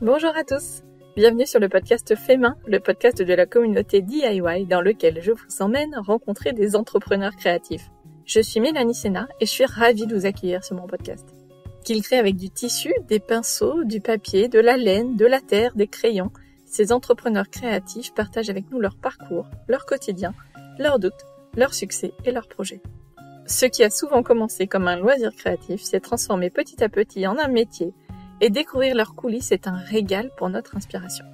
Bonjour à tous, bienvenue sur le podcast Fait Main, le podcast de la communauté DIY dans lequel je vous emmène rencontrer des entrepreneurs créatifs. Je suis Mélanie Sénat et je suis ravie de vous accueillir sur mon podcast. Qu'ils créent avec du tissu, des pinceaux, du papier, de la laine, de la terre, des crayons, ces entrepreneurs créatifs partagent avec nous leur parcours, leur quotidien, leurs doutes, leurs succès et leurs projets. Ce qui a souvent commencé comme un loisir créatif s'est transformé petit à petit en un métier et découvrir leurs coulisses est un régal pour notre inspiration.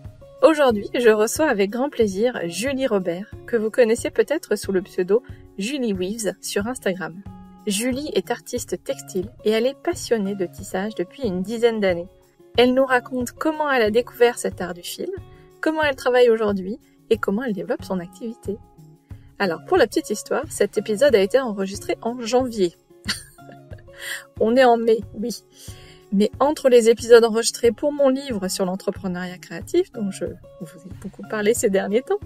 Aujourd'hui, je reçois avec grand plaisir Julie Robert, que vous connaissez peut-être sous le pseudo Julie Weaves sur Instagram. Julie est artiste textile et elle est passionnée de tissage depuis une dizaine d'années. Elle nous raconte comment elle a découvert cet art du fil, comment elle travaille aujourd'hui et comment elle développe son activité. Alors, pour la petite histoire, cet épisode a été enregistré en janvier. On est en mai, oui. Mais entre les épisodes enregistrés pour mon livre sur l'entrepreneuriat créatif, dont je vous ai beaucoup parlé ces derniers temps,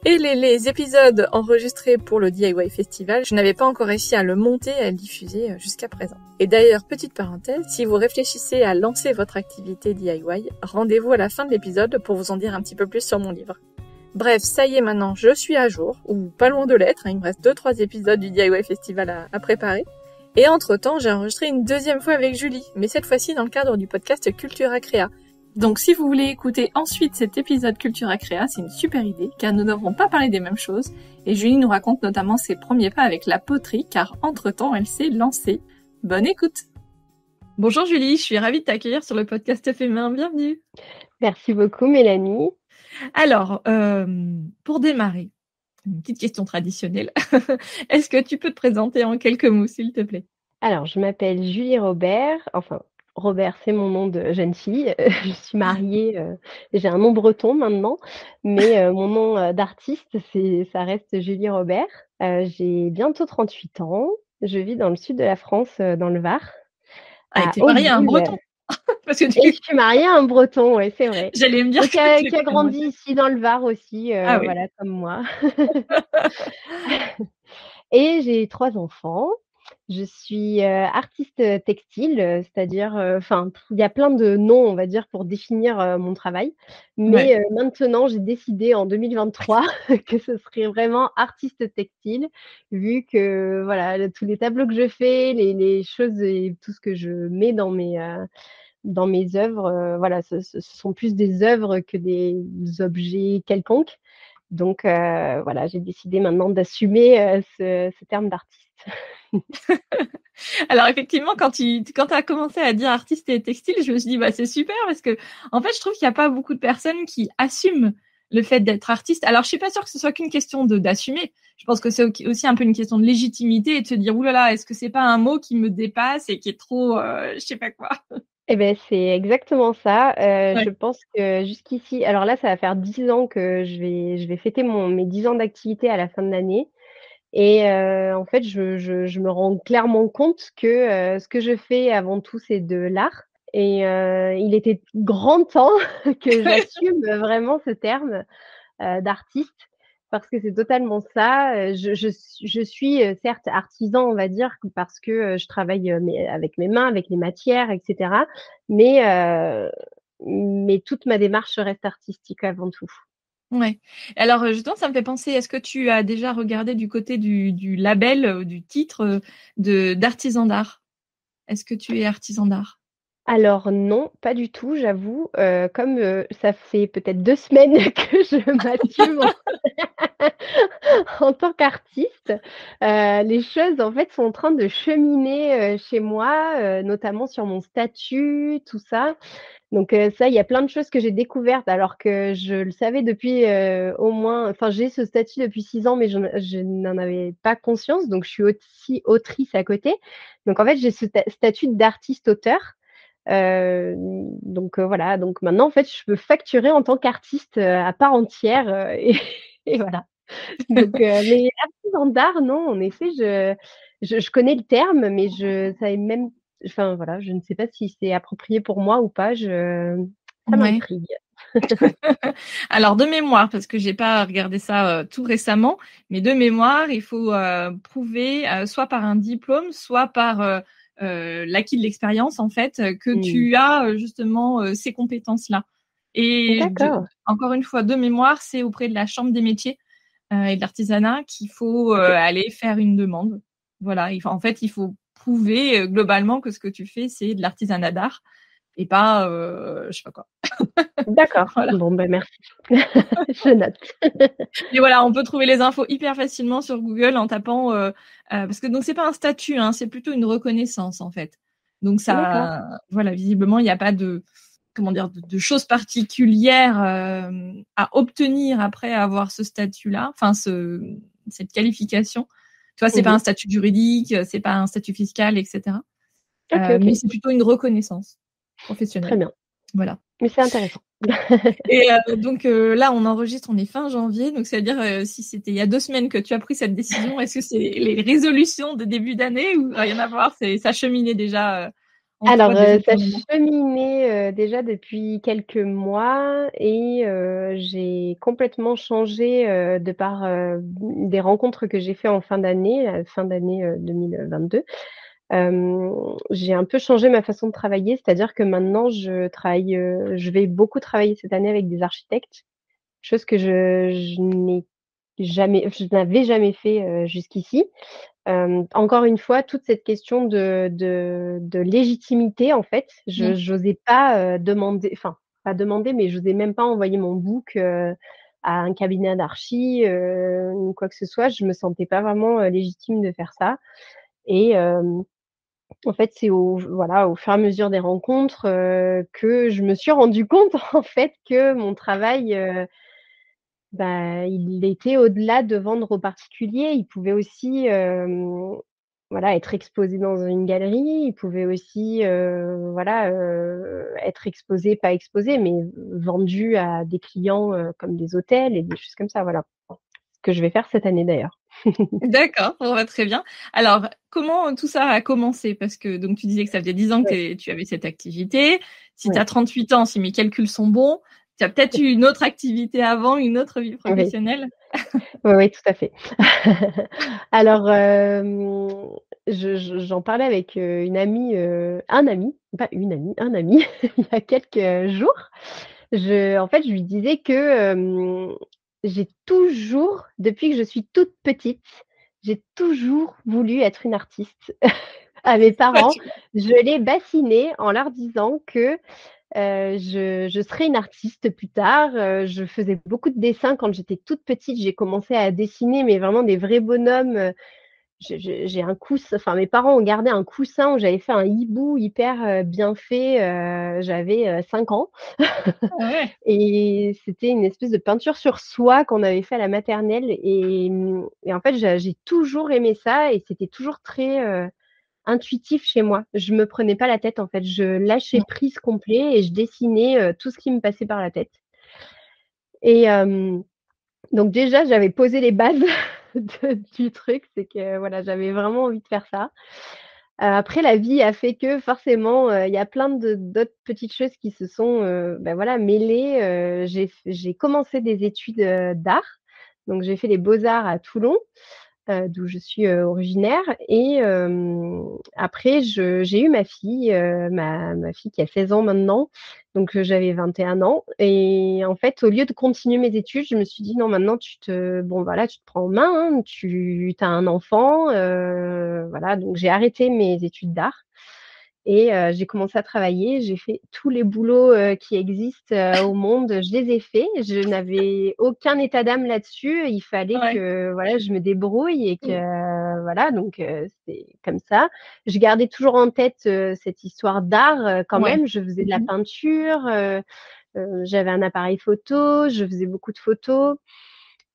et les épisodes enregistrés pour le DIY Festival, je n'avais pas encore réussi à le monter et à le diffuser jusqu'à présent. Et d'ailleurs, petite parenthèse, si vous réfléchissez à lancer votre activité DIY, rendez-vous à la fin de l'épisode pour vous en dire un petit peu plus sur mon livre. Bref, ça y est maintenant, je suis à jour, ou pas loin de l'être, il me reste 2-3 épisodes du DIY Festival à préparer. Et entre-temps, j'ai enregistré une deuxième fois avec Julie, mais cette fois-ci dans le cadre du podcast Cultura Créa. Donc si vous voulez écouter ensuite cet épisode Cultura Créa, c'est une super idée, car nous n'avons pas parlé des mêmes choses, et Julie nous raconte notamment ses premiers pas avec la poterie, car entre-temps, elle s'est lancée. Bonne écoute! Bonjour Julie, je suis ravie de t'accueillir sur le podcast Fait Main, bienvenue! Merci beaucoup Mélanie. Alors, pour démarrer, une petite question traditionnelle, est-ce que tu peux te présenter en quelques mots, s'il te plaît? Alors, je m'appelle Julie Robert, enfin Robert, c'est mon nom de jeune fille. Je suis mariée, j'ai un nom breton maintenant, mais mon nom d'artiste, ça reste Julie Robert. J'ai bientôt 38 ans. Je vis dans le sud de la France, dans le Var, Ah, et à t'es mariée à un Hauteville. breton? Parce que Et je suis mariée à un breton, ouais, c'est vrai. j'allais me dire Et que tu qui a grandi ici dans le Var aussi, Ah oui. voilà, comme moi. Et j'ai 3 enfants. Je suis, artiste textile, c'est-à-dire, enfin, il y a plein de noms, on va dire, pour définir, mon travail. Ouais. Mais, maintenant, j'ai décidé en 2023 que ce serait vraiment artiste textile, vu que, voilà, tous les tableaux que je fais, les choses et tout ce que je mets dans mes œuvres, voilà, ce sont plus des œuvres que des objets quelconques. Donc, voilà, j'ai décidé maintenant d'assumer, ce terme d'artiste. Alors effectivement, quand tu as commencé à dire artiste et textile, je me suis dit, bah, c'est super parce que, en fait, je trouve qu'il y a pas beaucoup de personnes qui assument le fait d'être artiste. Alors, je suis pas sûre que ce soit qu'une question d'assumer. Je pense que c'est aussi un peu une question de légitimité et de se dire, ouh là là, est-ce que c'est pas un mot qui me dépasse et qui est trop, je sais pas quoi. Eh beh, c'est exactement ça. Ouais. Je pense que jusqu'ici alors là, ça va faire 10 ans que je vais fêter mes 10 ans d'activité à la fin de l'année et en fait, je me rends clairement compte que, ce que je fais avant tout, c'est de l'art et il était grand temps que j'assume vraiment ce terme, d'artiste parce que c'est totalement ça. Je suis, certes artisan, on va dire, parce que, je travaille, avec mes mains, avec les matières et cetera, mais toute ma démarche reste artistique avant tout. Ouais. Alors, justement, ça me fait penser, est-ce que tu as déjà regardé du côté du label, du titre, d'artisan d'art? Est-ce que tu es artisan d'art? Alors non, pas du tout, j'avoue, comme, ça fait peut-être 2 semaines que je m'assume en tant qu'artiste, les choses, en fait, sont en train de cheminer, chez moi, notamment sur mon statut, tout ça. Donc ça, il y a plein de choses que j'ai découvertes alors que je le savais depuis, au moins enfin, j'ai ce statut depuis 6 ans, mais je n'en avais pas conscience, donc je suis aussi autrice à côté. Donc en fait, j'ai ce statut d'artiste-auteur. Donc voilà, donc maintenant, en fait, je peux facturer en tant qu'artiste, à part entière, et voilà. Donc mais artisan d'art, non, en effet, je connais le terme, mais je savais même enfin voilà, je ne sais pas si c'est approprié pour moi ou pas, ça Ouais. m'intrigue. Alors de mémoire, parce que j'ai pas regardé ça, tout récemment, mais de mémoire, il faut, prouver, soit par un diplôme, soit par, l'acquis de l'expérience, en fait, que Mmh. tu as justement ces compétences-là. Et D'accord. encore une fois, de mémoire, c'est auprès de la Chambre des métiers et de l'artisanat qu'il faut OK. aller faire une demande. Voilà, en fait, il faut prouver globalement que ce que tu fais, c'est de l'artisanat d'art et pas, je sais pas quoi. D'accord. Voilà. Bon, bah, merci. Je note. Mais voilà, on peut trouver les infos hyper facilement sur Google en tapant, parce que donc c'est pas un statut, hein, c'est plutôt une reconnaissance, en fait. Donc D'accord. ça voilà, visiblement, il y a pas de comment dire? De choses particulières, à obtenir après avoir ce statut-là, enfin cette qualification. Tu vois, c'est pas un Mmh. statut juridique, c'est pas un statut fiscal et cetera. OK, Mais OK. c'est plutôt une reconnaissance Très professionnelle. bien. Voilà. Mais c'est intéressant. Et donc là, on enregistre, on est fin janvier, donc ça veut dire, si c'était il y a 2 semaines que tu as pris cette décision, est-ce que c'est les résolutions de début d'année ou rien à voir, ça cheminait déjà, en Alors, toi déjà depuis ça un moment? cheminait, déjà depuis quelques mois et j'ai complètement changé, de par, des rencontres que j'ai fait en fin d'année, 2022. J'ai un peu changé ma façon de travailler, c'est-à-dire que maintenant je vais beaucoup travailler cette année avec des architectes, chose que je n'avais jamais fait, jusqu'ici. Encore une fois, toute cette question de légitimité, en fait, Mmh. j'osais pas, demander, enfin, pas demander, mais j'osais même pas envoyer mon book, à un cabinet d'archi, ou quoi que ce soit. Je me sentais pas vraiment, légitime de faire ça et en fait, c'est au fur et à mesure des rencontres, que je me suis rendu compte, en fait, que mon travail, bah, il était au-delà de vendre aux particuliers. Il pouvait aussi, voilà, être exposé dans une galerie. Il pouvait aussi, voilà, être exposé, pas exposé, mais vendu à des clients, comme des hôtels et des choses comme ça, voilà. Ce que je vais faire cette année d'ailleurs. D'accord, bon, bah, très bien. Alors, comment tout ça a commencé? Parce que donc tu disais que ça faisait 10 ans que Ouais, tu avais cette activité. Si tu ouais, as 38 ans, si mes calculs sont bons, tu as peut-être eu une autre activité avant, une autre vie oui. professionnelle? Oui, oui, tout à fait. Alors, j'en parlais avec, une amie, un ami, pas une amie, un ami, il y a quelques jours. En fait, je lui disais que, j'ai toujours, depuis que je suis toute petite, j'ai toujours voulu être une artiste. À mes Ouais, parents, tu je les bassinais en leur disant que je serai une artiste plus tard. Je faisais beaucoup de dessins quand j'étais toute petite. J'ai commencé à dessiner, mais vraiment des vrais bonhommes, j'ai un couss enfin, mes parents ont gardé un coussin où j'avais fait un hibou hyper, bien fait, j'avais, 5 ans ah ouais. et c'était une espèce de peinture sur soie qu'on avait fait à la maternelle et en fait, j'ai toujours aimé ça et c'était toujours très, intuitif chez moi. Je me prenais pas la tête en fait, je lâchais Mmh. prise complet et je dessinais, tout ce qui me passait par la tête et donc déjà j'avais posé les bases du truc, c'est que voilà, j'avais vraiment envie de faire ça. Après la vie a fait que forcément, il y a plein d'autres petites choses qui se sont, bah, voilà mêlées. J'ai commencé des études, d'art, donc j'ai fait les beaux-arts à Toulon, d'où je suis, originaire et après j'ai eu ma fille, ma fille qui a 16 ans maintenant, donc j'avais 21 ans et en fait, au lieu de continuer mes études, je me suis dit: «Non, maintenant bon, voilà, tu te prends en main, hein, tu as un enfant», voilà, donc j'ai arrêté mes études d'art et j'ai commencé à travailler. J'ai fait tous les boulots, qui existent, au monde, je les ai faits. Je n'avais aucun état d'âme là-dessus. Il fallait Ouais. que, voilà, je me débrouille et que, Mmh. voilà, donc c'est comme ça. Je gardais toujours en tête, cette histoire d'art, quand Ouais. même. Je faisais de la Mmh. peinture, j'avais un appareil photo, je faisais beaucoup de photos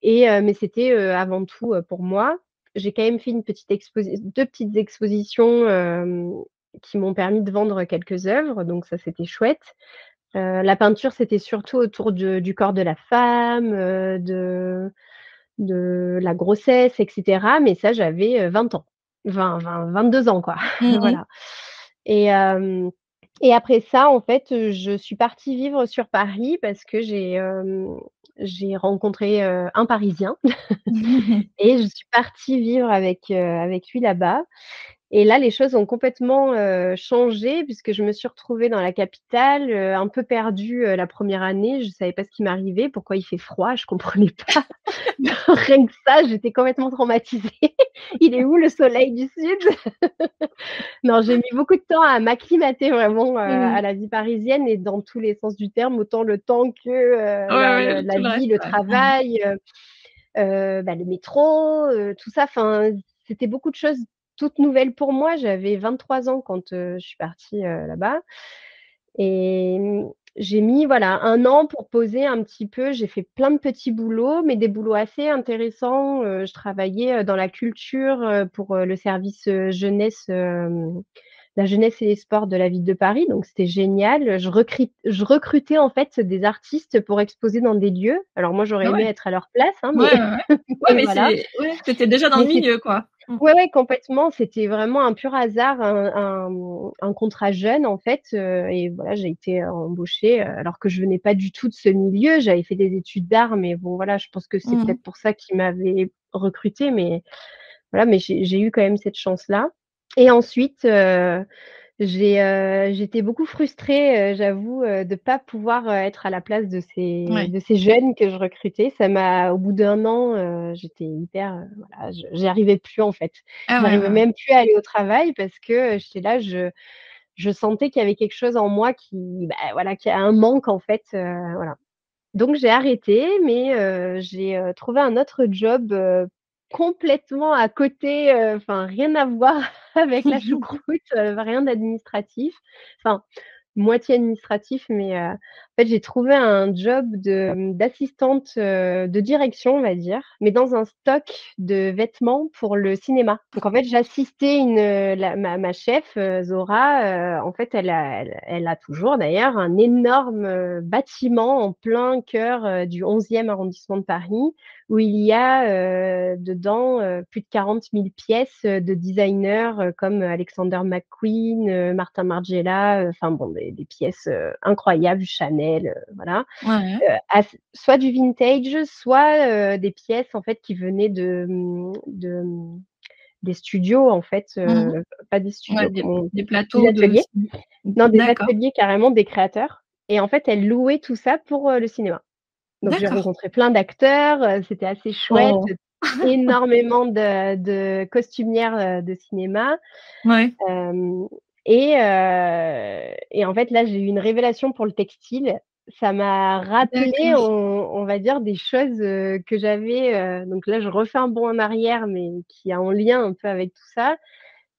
et mais c'était, avant tout, pour moi. J'ai quand même fait 2 petites expositions, qui m'ont permis de vendre quelques œuvres, donc ça, c'était chouette. La peinture, c'était surtout autour du corps de la femme, de la grossesse et cetera, mais ça, j'avais, 20 ans. 22 ans, quoi, Mmh mh. voilà et et après ça, en fait, je suis partie vivre sur Paris parce que j'ai rencontré, un Parisien et je suis partie vivre avec lui là-bas Et là, les choses ont complètement changé puisque je me suis retrouvée dans la capitale, un peu perdue la première année. Je ne savais pas ce qui m'arrivait, pourquoi il fait froid, je ne comprenais pas. Rien que ça, j'étais complètement traumatisée. Il est où le soleil du sud? Non, j'ai mis beaucoup de temps à m'acclimater vraiment à Mmh. la vie parisienne et dans tous les sens du terme, autant le temps que Ouais, ouais, la tout le vie, reste, le ouais. Mmh. travail, le métro, tout ça. Enfin, c'était beaucoup de choses toutes nouvelles pour moi. J'avais 23 ans quand je suis partie là-bas et j'ai mis voilà 1 an pour poser un petit peu. J'ai fait plein de petits boulots, mais des boulots assez intéressants. Je travaillais dans la culture pour le service jeunesse, la jeunesse et les sports de la ville de Paris, donc c'était génial. Je recrutais en fait des artistes pour exposer dans des lieux. Alors moi, j'aurais Ah aimé ouais. être à leur place, hein, Ouais, ouais, ouais. Ouais, mais mais voilà. tu étais déjà dans le Mais c'est milieu, quoi. Mmh. Ouais, ouais, complètement. C'était vraiment un pur hasard, un contrat jeune, en fait, et voilà, j'ai été embauchée, alors que je venais pas du tout de ce milieu. J'avais fait des études d'art, mais bon, voilà, je pense que c'est Mmh. peut-être pour ça qu'ils m'avaient recrutée, mais voilà, mais j'ai eu quand même cette chance-là et ensuite, j'étais beaucoup frustrée, j'avoue, de pas pouvoir, être à la place Ouais. de ces jeunes que je recrutais. Ça m'a Au bout d'1 an, j'étais hyper, voilà, j'y arrivais plus, en fait. Ah ouais, J'arrivais ouais, ouais. même plus à aller au travail parce que, j'étais là, je sentais qu'il y avait quelque chose en moi qui, bah, voilà, qui a un manque, en fait, voilà. Donc j'ai arrêté, mais j'ai trouvé un autre job, complètement à côté, enfin rien à voir avec la choucroute, rien d'administratif. Enfin, moitié administratif, mais en fait, j'ai trouvé un job d'assistante, de direction, on va dire, mais dans un stock de vêtements pour le cinéma. Donc en fait, j'assistais ma chef, Zora, en fait, elle a toujours d'ailleurs un énorme, bâtiment en plein cœur, du 11e arrondissement de Paris où il y a, dedans, plus de 40 000 pièces, de designers, comme Alexander McQueen, Martin Margiela, enfin bon, des pièces, incroyables, Chanel, voilà. Ouais. Ass Soit du vintage, soit, des pièces en fait qui venaient des studios en fait, Mmh. pas des Ouais, studios, des des plateaux de ateliers. ciné. Non, des D'accord, ateliers carrément des créateurs et en fait, elle louait tout ça pour, le cinéma. Donc j'ai d'accord. rencontré plein d'acteurs, c'était assez chouette, Oh! énormément de costumières, de cinéma, Ouais. hem et en fait, là, j'ai eu une révélation pour le textile. Ça m'a rappelé, D'accord. on va dire, des choses, que j'avais, donc là, je refais un bond en arrière, mais qui a en lien un peu avec tout ça.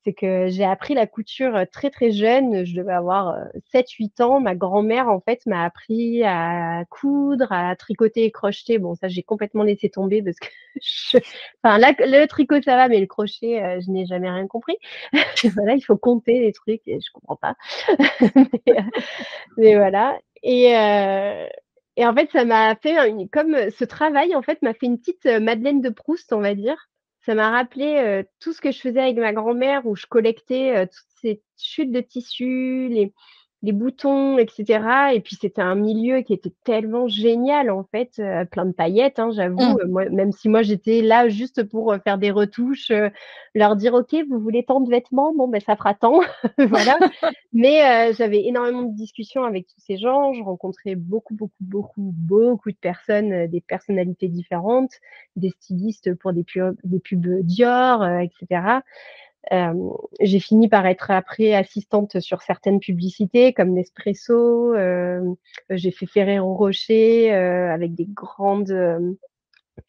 C'est que j'ai appris la couture, très, très jeune, je devais avoir, 7-8 ans. Ma grand-mère, en fait, m'a appris à coudre, à tricoter et crocheter. Bon, ça, j'ai complètement laissé tomber parce que je enfin, là, le tricot, ça va, mais le crochet, je n'ai jamais rien compris. Voilà, il faut compter les trucs et je comprends pas. Mais, mais voilà et en fait, ça m'a fait ce travail, en fait, m'a fait une petite, Madeleine de Proust, on va dire. Ça m'a rappelé, tout ce que je faisais avec ma grand-mère où je collectais, toutes ces chutes de tissus, les boutons et cetera et puis c'était un milieu qui était tellement génial, en fait, plein de paillettes, hein, Mmh. j'avoue, moi même si moi j'étais là juste pour, faire des retouches, leur dire: «OK, vous voulez tant de vêtements? Bon, ben, ça fera tant». Voilà. Mais j'avais énormément de discussions avec tous ces gens. Je rencontrais beaucoup, beaucoup, beaucoup, beaucoup de personnes, des personnalités différentes, des stylistes pour des pubs Dior, et cetera. J'ai fini par être après assistante sur certaines publicités comme Nespresso, j'ai fait Ferrero Rocher, avec des grandes,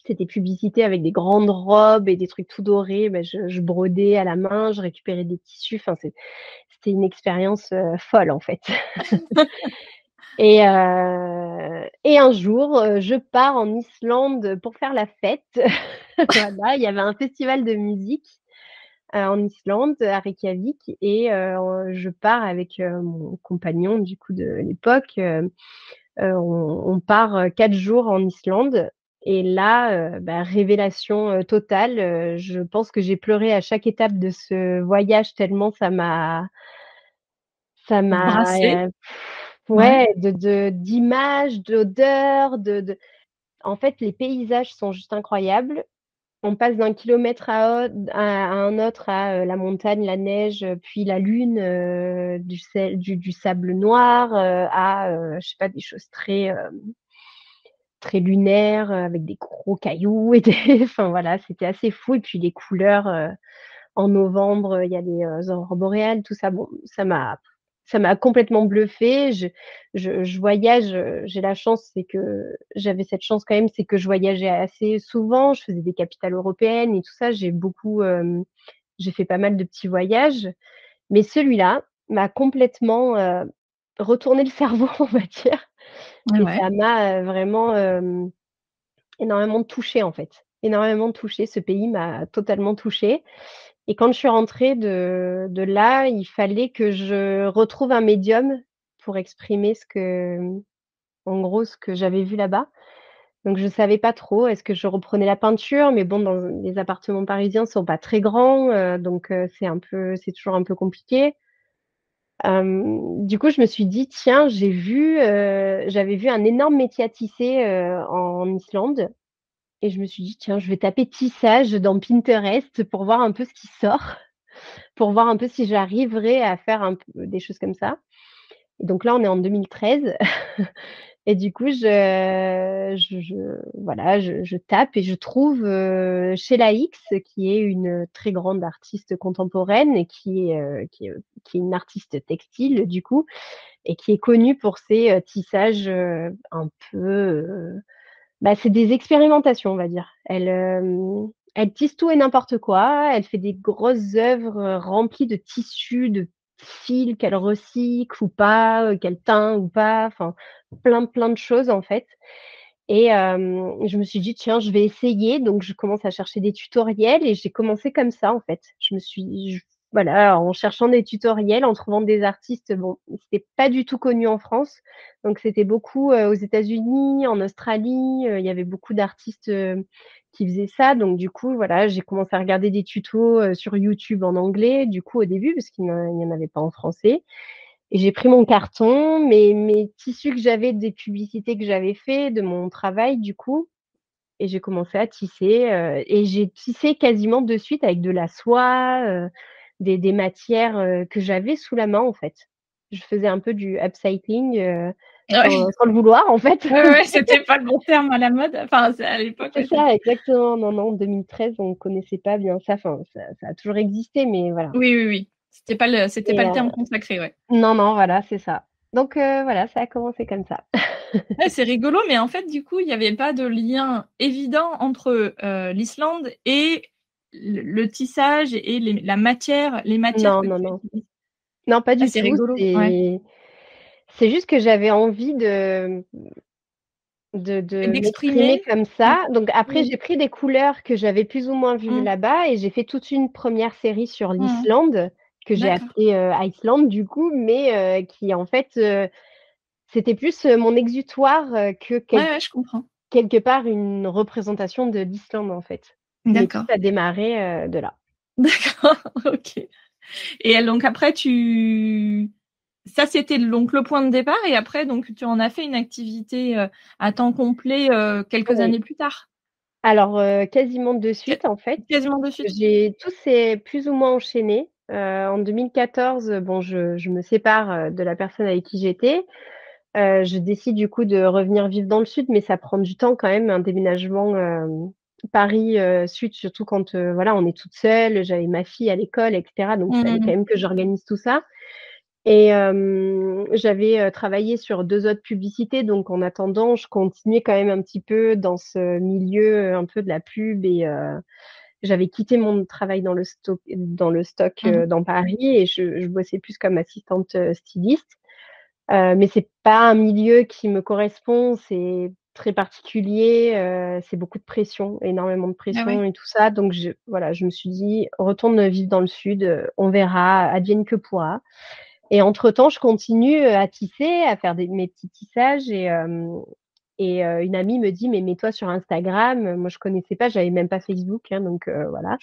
c'était publicité avec des grandes robes et des trucs tout dorés. Bah, je brodais à la main, je récupérais des tissus, enfin c'était une expérience, folle en fait et un jour, je pars en Islande pour faire la fête. Voilà, il y avait un festival de musique, en Islande, à Reykjavik et je pars avec, mon compagnon du coup de l'époque, on part, 4 jours en Islande et là, bah, révélation, totale, je pense que j'ai pleuré à chaque étape de ce voyage tellement ça m'a, Brasser. Ouais. ouais, d'images, d'odeurs, en fait, les paysages sont juste incroyables. on passe d'un kilomètre à un autre, à la montagne, la neige, puis la lune, du sable noir, à, je sais pas, des choses très lunaires, avec des gros cailloux et des enfin voilà, c'était assez fou et puis les couleurs, en novembre, il y a les, aurores boréales, tout ça. Bon, ça m'a complètement bluffée. Je voyage, j'ai la chance, c'est que j'avais cette chance quand même, c'est que je voyageais assez souvent. Je faisais des capitales européennes et tout ça. J'ai fait pas mal de petits voyages, mais celui-là m'a complètement, retourné le cerveau, on va dire, Ouais, et ouais. ça m'a, vraiment, énormément touchée, en fait. Énormément touchée. Ce pays m'a totalement touchée. Et quand je suis rentrée de là, il fallait que je retrouve un médium pour exprimer en gros, ce que j'avais vu là-bas. Donc je savais pas trop, est-ce que je reprenais la peinture? Mais bon, dans les appartements parisiens sont pas très grands, donc c'est toujours un peu compliqué. Du coup, je me suis dit: «Tiens, j'avais vu un énorme métier à tisser, en Islande, et je me suis dit: "Tiens, je vais taper tissage dans Pinterest pour voir un peu ce qui sort". Pour voir un peu si j'arriverais à faire un peu des choses comme ça. Et donc là, on est en 2013 et du coup, voilà, je tape et je trouve, Sheila Hicks, qui est une très grande artiste contemporaine et qui est une artiste textile, du coup, et qui est connue pour ses, tissages, un peu, c'est des expérimentations, on va dire. Elle tisse tout et n'importe quoi. Elle fait des grosses œuvres, remplies de tissus, de fils qu'elle recycle ou pas, qu'elle teint ou pas, enfin plein de choses, en fait. Et je me suis dit: «Tiens, je vais essayer», donc je commence à chercher des tutoriels et j'ai commencé comme ça, en fait. Voilà, en cherchant des tutoriels, en trouvant des artistes, bon, c'était pas du tout connu en France, donc c'était beaucoup, aux États-Unis, en Australie, il y avait beaucoup d'artistes, qui faisaient ça, donc du coup, voilà, j'ai commencé à regarder des tutos, sur YouTube en anglais, du coup, au début, parce qu'il y en avait pas en français. Et j'ai pris mon carton, mes tissus que j'avais des publicités que j'avais fait, de mon travail du coup, et j'ai commencé à tisser, et j'ai tissé quasiment de suite avec de la soie, des matières, que j'avais sous la main en fait. Je faisais un peu du upcycling, Ouais. sans le vouloir en fait. Ouais, ouais, c'était pas le bon terme à la mode. Enfin, c'est à l'époque, C'est ouais, ça, c'était exactement. Non, non, en 2013, on connaissait pas bien ça, enfin ça a toujours existé, mais voilà. oui, oui, oui. C'était pas Et le terme consacré, ouais. non, non, voilà, c'est ça. Donc voilà, ça a commencé comme ça. Ouais, c'est rigolo, mais en fait, du coup, il y avait pas de lien évident entre, l'Islande et le tissage et les matières Non, que non, tu non. utilises. Non, pas Ah, du c'est tout. rigolo, ouais. C'est juste que j'avais envie Et de m'exprimer d'exprimer. comme Ouais. ça. Donc après, Mmh. j'ai pris des couleurs que j'avais plus ou moins vues Mmh. là-bas et j'ai fait toute une première série sur Mmh. l'Islande que j'ai D'accord. appelée, Iceland du coup, mais qui en fait, c'était plus, mon exutoire, que Ouais, ouais, je comprends. quelque part une représentation de l'Islande, en fait. Mais tout D'accord. a démarré, de là. D'accord, OK. Et donc après ça c'était donc le point de départ et après donc tu en as fait une activité, à temps complet, quelques Oui. années plus tard? Alors, quasiment de Qua suite, en fait. Quasiment de suite? Tout s'est plus ou moins enchaîné. En 2014, bon, je me sépare, de la personne avec qui j'étais. Je décide du coup de revenir vivre dans le sud, mais ça prend du temps quand même, un déménagement, Paris, sud, surtout quand, voilà, on est toute seule. J'avais ma fille à l'école et cetera, donc il fallait quand Mmh. même que j'organise tout ça. Et j'avais, travaillé sur 2 autres publicités, donc en attendant, je continuais quand même un petit peu dans ce milieu, un peu de la pub, et j'avais quitté mon travail dans le stock, Mmh. dans Paris, et je bossais plus comme assistante, styliste. Mais c'est pas un milieu qui me correspond, c'est très particulier, c'est beaucoup de pression, énormément de Ah pression ouais? et tout ça, donc voilà, je me suis dit: «Retourne vivre dans le sud, on verra, advienne que pourra». Et entre-temps, je continue, à tisser, à faire mes petits tissages, et une amie me dit: «Mais mets-toi sur Instagram». Moi, je connaissais pas, j'avais même pas Facebook, hein, donc voilà.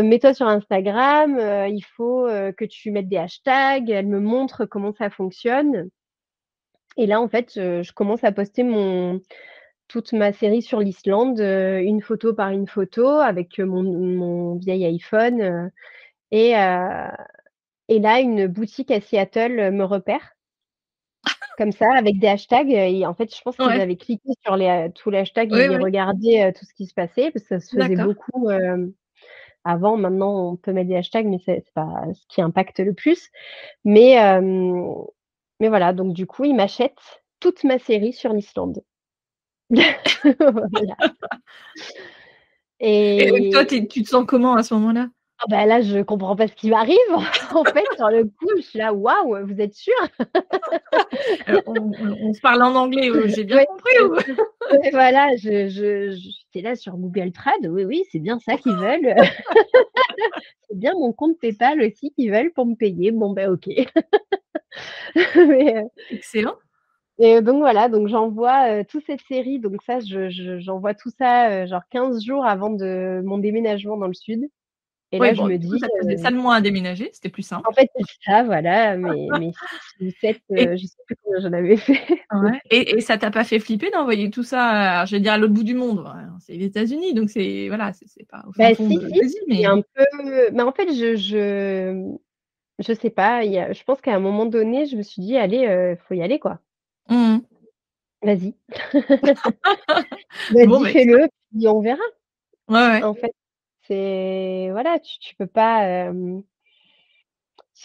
«Mets-toi sur Instagram, il faut, que tu mettes des hashtags». Elle me montre comment ça fonctionne, et là, en fait, je commence à poster toute ma série sur l'Islande, une photo par une photo avec, mon vieil iPhone, et là, une boutique à Seattle, me repère comme ça avec des hashtags, et en fait, je pense qu'ils Ouais. avaient cliqué sur tous les hashtags, Oui, ils oui. regardaient, tout ce qui se passait parce que ça se faisait D'accord. beaucoup, avant. Maintenant, on peut mettre des hashtags, mais c'est pas ce qui impacte le plus. Mais voilà, donc du coup, ils m'achètent toute ma série sur l'Islande. Voilà. Et toi, Et tu te sens comment à ce moment-là? ah bah, là, je comprends pas ce qui m'arrive. En fait, sur le coup, je suis là: «Waouh, vous êtes sûrs?» On se parle en anglais, j'ai bien Ouais, compris ou? ouais, voilà, j'étais là sur Google Trad, oui, oui, c'est bien ça qu'ils veulent. C'est bien mon compte PayPal aussi qu'ils veulent pour me payer. Bon, ben OK. Mais, Excellent. et donc voilà, donc j'envoie, toute cette série, donc ça, j'envoie tout ça, genre 15 jours avant de mon déménagement dans le sud, et Oui, là, je bon, me du coup, dis, ça te faisait ça de moins à déménager, c'était plus en simple. fait, c'est ça, voilà, mes 6 ou 7, Et je sais plus combien j'en avais fait. ouais, et ça t'a pas fait flipper d'envoyer tout ça, alors je vais dire à l'autre bout du monde? Ouais, c'est les États-Unis, donc c'est voilà, c'est pas au fin Bah, fond si, de si, l'Asie, c'est mais un peu, mais en fait, je sais pas, je pense qu'à un moment donné, je me suis dit: «Allez, faut y aller, quoi. mmh mh. Vas-y, Bon, vas-y, bah, excellent. fais-le, puis on verra». Ouais, ouais. En fait, c'est voilà, tu peux pas,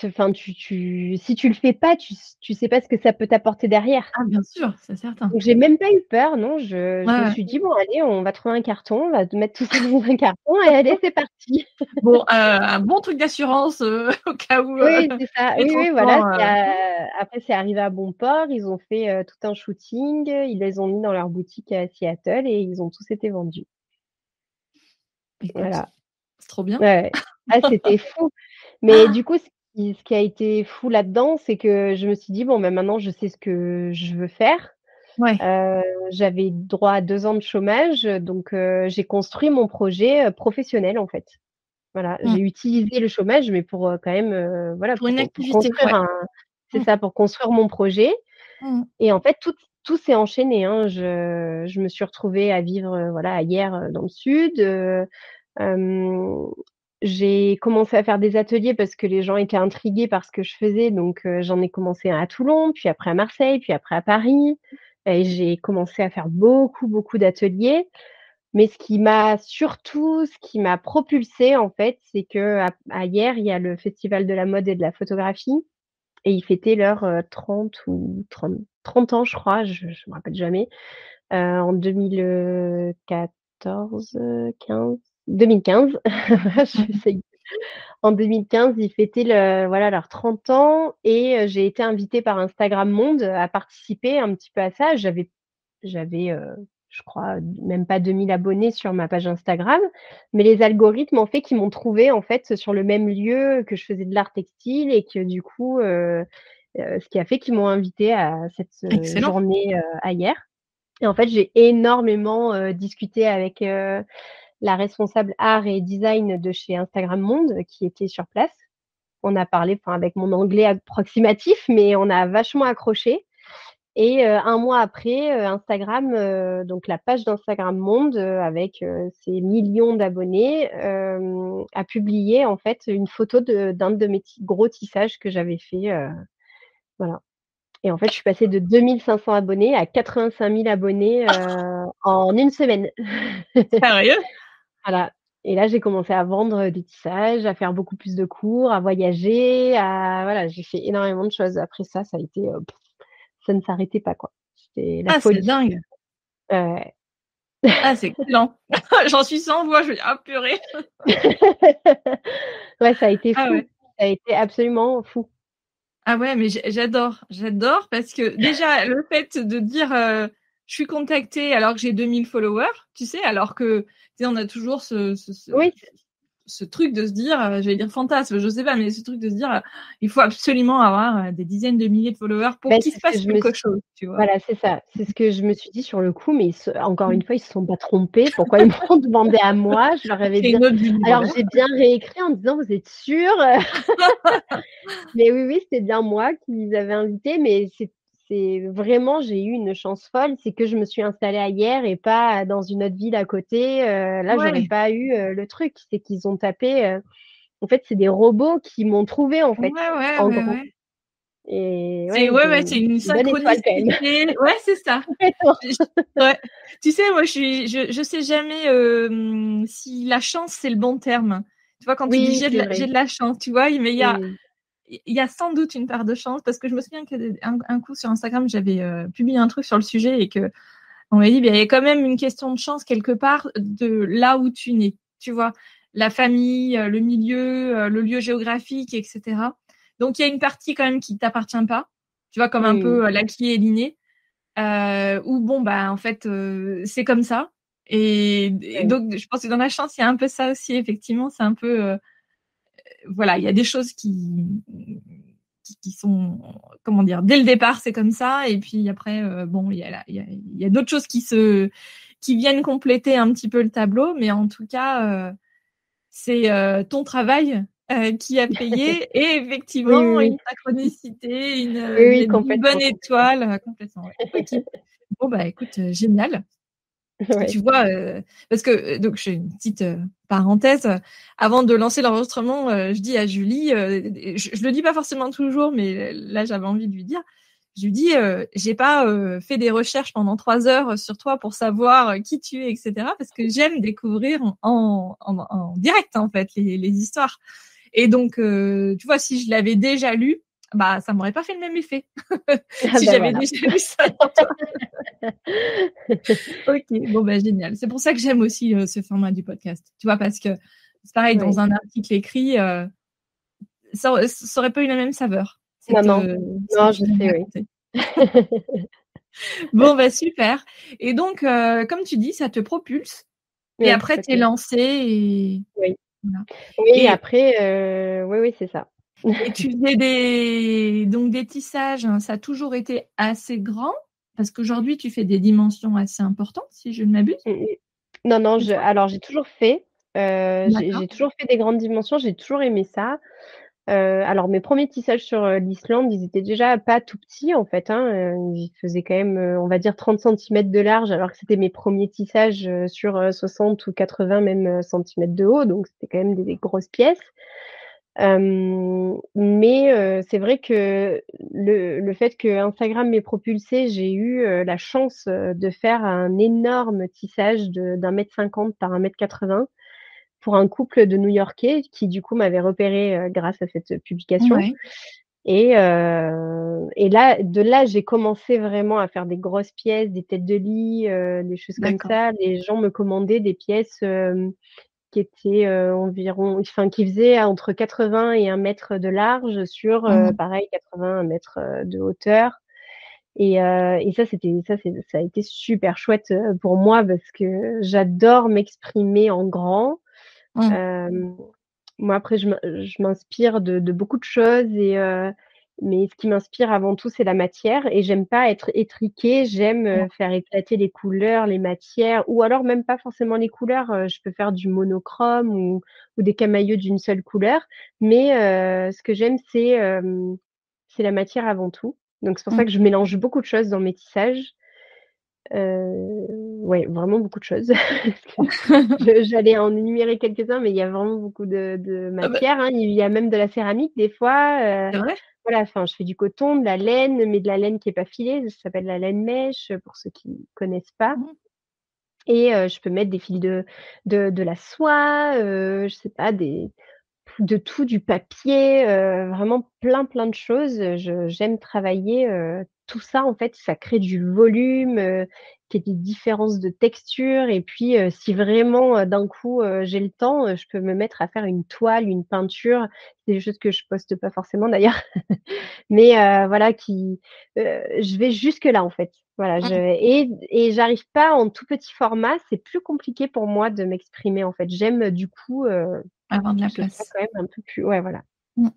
enfin, si tu le fais pas, tu sais pas ce que ça peut t'apporter derrière. Ah bien sûr, c'est certain. Donc j'ai même pas eu peur, non, je Ouais, me ouais. suis dit: «Bon, allez, on va trouver un carton, on va mettre tout ça dans un carton et allez, c'est parti». Bon, un bon truc d'assurance, au cas où, Oui, c'est ça. les Oui, oui, voilà, transports, après c'est arrivé à bon port, ils ont fait, tout un shooting, ils les ont mis dans leur boutique à Seattle et ils ont tous été vendus. écoute, Voilà. c'est trop bien. Ouais, ouais. Ah, c'était fou. Mais du coup, ce qui a été fou là-dedans, c'est que je me suis dit: «Bon, ben, maintenant je sais ce que je veux faire». Ouais. Heu, J'avais droit à 2 ans de chômage, donc j'ai construit mon projet, professionnel, en fait. Voilà, Mmh. j'ai utilisé le chômage, mais pour, quand même, voilà, Pour une pour activité, construire ouais. un c'est Mmh. ça, pour construire mon projet. Mmh mh. Et en fait, tout s'est enchaîné, hein. Je me suis retrouvée à vivre, voilà, à Hyères, dans le sud, hem, j'ai commencé à faire des ateliers parce que les gens étaient intrigués par ce que je faisais, donc j'en ai commencé un à Toulon, puis après à Marseille, puis après à Paris, et j'ai commencé à faire beaucoup, beaucoup d'ateliers. Mais ce qui m'a propulsée, en fait, c'est qu'à Hyères, il y a le festival de la mode et de la photographie, et ils fêtaient leurs, 30 ou 30 ans, je crois, je me rappelle jamais, en 2014, 15, 2015. Mmh. J'essaye. En 2015, ils fêtaient voilà, leurs 30 ans, et j'ai été invitée par Instagram Monde à participer un petit peu à ça. J'avais, je crois, même pas 2 000 abonnés sur ma page Instagram, mais les algorithmes ont fait qu'ils m'ont trouvée, en fait, sur le même lieu, que je faisais de l'art textile, et que du coup, ce qui a fait qu'ils m'ont invitée à cette, Excellent. journée, à Hyères. Et en fait, j'ai énormément, discuté avec, la responsable art et design de chez Instagram Monde, qui était sur place. On a parlé, enfin, avec mon anglais approximatif, mais on a vachement accroché. Et 1 mois après, Instagram, donc la page d'Instagram Monde, avec, ses millions d'abonnés, a publié, en fait, une photo d'un de mes gros tissages que j'avais fait, voilà. Et en fait, je suis passée de 2 500 abonnés à 85 000 abonnés, en une semaine. Sérieux? Voilà. Et là, j'ai commencé à vendre, des tissages, à faire beaucoup plus de cours, à voyager, voilà, j'ai fait énormément de choses. Après ça, ça a été, ça ne s'arrêtait pas, quoi. C'était la Ah, c'est folie. dingue. Ouais. Ah, c'est excellent. J'en suis sans voix, je me dis: «Ah purée». Ouais, ça a été Ah fou. ouais. Ça a été absolument fou. Ah ouais, mais j'adore parce que déjà le fait de dire, je suis contactée alors que j'ai 2 000 followers, tu sais? Alors que, tu sais, on a toujours Oui, ce truc de se dire, j'allais dire fantasme, je sais pas, mais ce truc de se dire, il faut absolument avoir, des dizaines de milliers de followers pour bah, qu'il c'est se ce que passe je me quelque suis chose, tu vois? voilà, c'est ça. C'est ce que je me suis dit sur le coup, mais encore Mmh. une fois, ils se sont pas trompés. Pourquoi ils m'ont demandé à moi? Je leur avais C'est bien une autre alors univers. j'ai bien réécrit en disant: «Vous êtes sûrs?» Mais oui, oui, c'était bien moi qui les avais invités, mais c'est vraiment, j'ai eu une chance folle, c'est que je me suis installée à Hyères et pas dans une autre ville à côté. Là, j'aurais Ouais, pas eu le truc. C'est qu'ils ont tapé. En fait, c'est des robots qui m'ont trouvé en fait, en gros. ouais. Et ouais, C'est une une bonne étoile quand même. synchronicité. Ouais, c'est ça. Complètement. Ouais. Tu sais, moi, je sais jamais si la chance, c'est le bon terme. Tu vois, quand tu dis Oui, c'est j'ai vrai. de la chance, tu vois, mais Mm. il y a sans doute une part de chance parce que je me souviens qu'un coup sur Instagram, j'avais publié un truc sur le sujet et que on m'a dit, il y a quand même une question de chance quelque part de là où tu nais, tu vois, la famille, le milieu, le lieu géographique, etc. Donc, il y a une partie quand même qui t'appartient pas, tu vois, comme un Mm. peu l'acquis est l'inné, où bon, bah, en fait, c'est comme ça. Et Ouais. donc, je pense que dans la chance, il y a un peu ça aussi, effectivement, c'est un peu, voilà, il y a des choses qui sont, comment dire, dès le départ, c'est comme ça. Et puis après, bon, il y a d'autres choses qui viennent compléter un petit peu le tableau. Mais en tout cas, c'est ton travail qui a payé. Et Oui, oui, effectivement, oui. une synchronicité, Oui, oui, une bonne complètement, complètement. étoile, complètement. Ouais. Ok. Bon, bah écoute, génial. Et Ouais. tu vois, parce que donc je fais une petite parenthèse. Avant de lancer l'enregistrement, je dis à Julie, je le dis pas forcément toujours, mais là j'avais envie de lui dire. Je lui dis, j'ai pas fait des recherches pendant 3 heures sur toi pour savoir qui tu es, etc. Parce que j'aime découvrir en direct en fait les histoires. Et donc, tu vois, si je l'avais déjà lu, bah ça m'aurait pas fait le même effet Ah si ben j'avais voilà. déjà lu ça sur toi. Ok, bon bah génial. C'est pour ça que j'aime aussi ce format du podcast. Tu vois, parce que c'est pareil, dans Ouais. un article écrit, ça aurait pas eu la même saveur, Non, non. ce que Non, tu je viens de sais, oui. raconter. Bon, bah super. Et donc, comme tu dis, ça te propulse. Et Oui, après, t'es complètement. lancé et Oui. voilà. Oui, Et, après, oui, oui, c'est ça. et tu faisais donc des tissages, hein, ça a toujours été assez grand, parce qu'aujourd'hui, tu fais des dimensions assez importantes, si je ne m'abuse, Mmh mh. Non, non, c'est ça? alors j'ai toujours fait, D'accord. j'ai toujours fait des grandes dimensions, j'ai toujours aimé ça. Alors mes premiers tissages sur, l'Islande, ils étaient déjà pas tout petits en fait, hein, ils faisaient quand même, on va dire 30 centimètres de large alors que c'était mes premiers tissages, sur, 60 ou 80 même, centimètres de haut, donc c'était quand même des grosses pièces. Mais c'est vrai que le fait que Instagram m'ait propulsée, j'ai eu, la chance, de faire un énorme tissage de d'1,50 m par 1,80 m pour un couple de New-Yorkais qui, du coup, m'avait repérée, grâce à cette publication. Ouais, Et là, de là, j'ai commencé vraiment à faire des grosses pièces, des têtes de lit, des choses comme d'accord. ça. Les gens me commandaient des pièces, qui étaient, environ enfin, qui faisaient entre 80 et 1 m de large sur, Mhm. pareil 80, 1 m, de hauteur. Et ça a été super chouette, pour moi parce que j'adore m'exprimer en grand. Mhm. Hem, Moi après je m'inspire de beaucoup de choses mais ce qui m'inspire avant tout, c'est la matière et j'aime pas être étriquée. J'aime, faire éclater les couleurs, les matières ou alors même pas forcément les couleurs, je peux faire du monochrome ou des camaïeux d'une seule couleur. Mais ce que j'aime, c'est la matière avant tout. Donc c'est pour ça Mhm. que je mélange beaucoup de choses dans mes tissages. Ouais, vraiment beaucoup de choses. Parce que j'allais en énumérer quelques-uns, mais il y a vraiment beaucoup de Ah bah, matières, hein. Il y a même de la céramique des fois, c'est vrai? voilà, enfin, je fais du coton, de la laine, mais de la laine qui est pas filée, ça s'appelle la laine mèche, pour ceux qui connaissent pas. Mhm. Et je peux mettre des fils de la soie, je sais pas, de tout, du papier, vraiment plein, plein de choses. J'aime travailler, tout ça en fait, ça crée du volume, qu'il y ait des différences de texture et puis, si vraiment, d'un coup, j'ai le temps, je peux me mettre à faire une toile, une peinture. C'est des choses que je poste pas forcément d'ailleurs, mais voilà je vais jusque là en fait. Voilà, Mhm. et j'arrive pas en tout petit format, c'est plus compliqué pour moi de m'exprimer en fait. J'aime, du coup, Avoir de la que ce soit place. quand même un peu plus ouais, voilà. Mhm.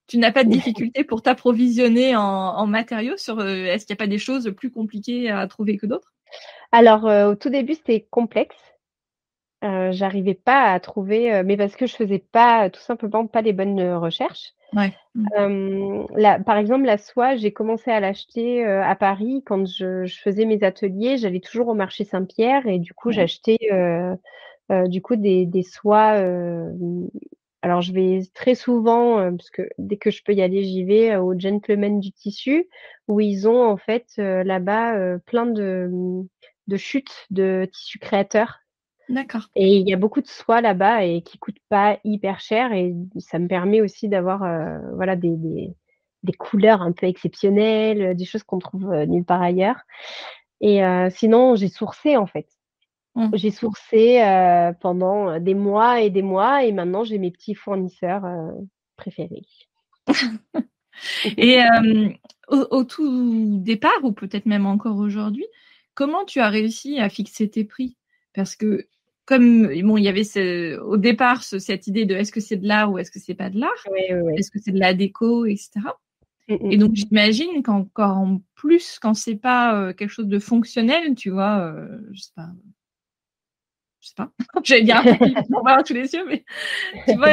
Tu n'as pas de difficulté pour t'approvisionner en matériaux est-ce qu'il n'y a pas des choses plus compliquées à trouver que d'autres? Alors, au tout début, c'était complexe, j'arrivais pas à trouver, mais parce que je faisais pas, tout simplement pas les bonnes, recherches. Ouais. Mmh. Là, par exemple, la soie, j'ai commencé à l'acheter, à Paris quand je faisais mes ateliers. J'allais toujours au marché Saint-Pierre et du coup, Ouais. j'achetais, du coup des soies, alors je vais très souvent, parce que dès que je peux y aller, j'y vais, au Gentleman du tissu où ils ont en fait, là-bas, plein de chutes de tissus créateurs D'accord. et il y a beaucoup de soies là-bas et qui coûtent pas hyper cher et ça me permet aussi d'avoir, voilà des couleurs un peu exceptionnelles, des choses qu'on trouve, nulle part ailleurs et sinon j'ai sourcé en fait. Mmh. J'ai sourcé, pendant, des mois et maintenant j'ai mes petits fournisseurs, préférés. Et au tout départ ou peut-être même encore aujourd'hui, comment tu as réussi à fixer tes prix? Parce que comme bon, il y avait au départ cette idée de est-ce que c'est de l'art ou est-ce que c'est pas de l'art? Oui, oui, oui. Est-ce que c'est de la déco et cetera? Mmh Et mh. donc j'imagine qu'encore en plus, quand c'est pas, quelque chose de fonctionnel, tu vois, je sais pas, j'allais dire un tapis, j'en vois un sous les yeux, mais tu vois,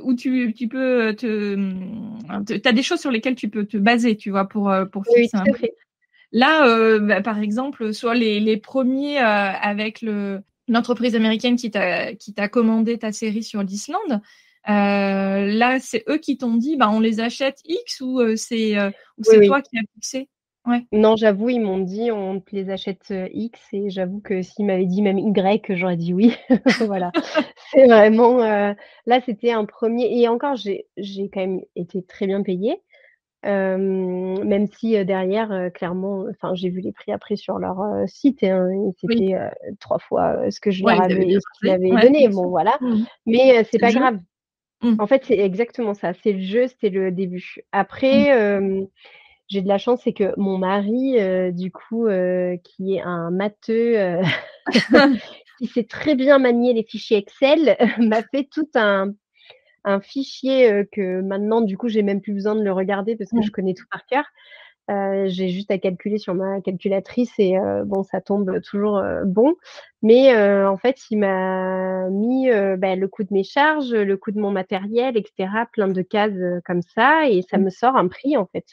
où tu peux tu as des choses sur lesquelles tu peux te baser, tu vois, pour Oui, fixer un tout à prix. fait. Là, bah, par exemple, soit les premiers avec l'entreprise américaine qui t'a commandé ta série sur l'Islande, là, c'est eux qui t'ont dit: «Bah, on les achète X» ou Oui, c'est oui. toi qui as fixé? Ouais. Non, j'avoue, ils m'ont dit: «On te les achète, X» et j'avoue que s'ils m'avaient dit même Y, j'aurais dit oui. Voilà. C'est vraiment, là, c'était un premier et encore j'ai quand même été très bien payée, même si, derrière, clairement, enfin, j'ai vu les prix après sur leur, site, hein, et Oui. c'était, 3 fois, ce que je Ouais, leur ils avaient avais bien ce qu'ils margé. m'avaient Ouais, donné. bien sûr. Bon, voilà, Mmh mh. mais c'est C'est le pas jeu. grave. Mmh. En fait, c'est exactement ça, c'est le jeu, c'est le début. Mmh. Après, j'ai de la chance, c'est que mon mari, du coup, qui est un matheux, qui sait très bien manier les fichiers Excel, m'a fait tout un fichier, que maintenant, du coup, j'ai même plus besoin de le regarder parce que Mmh. je connais tout par cœur. J'ai juste à calculer sur ma calculatrice et bon, ça tombe toujours, bon. Mais en fait, il m'a mis, bah, le coût de mes charges, le coût de mon matériel et cetera, plein de cases, comme ça et ça Mmh. me sort un prix, en fait,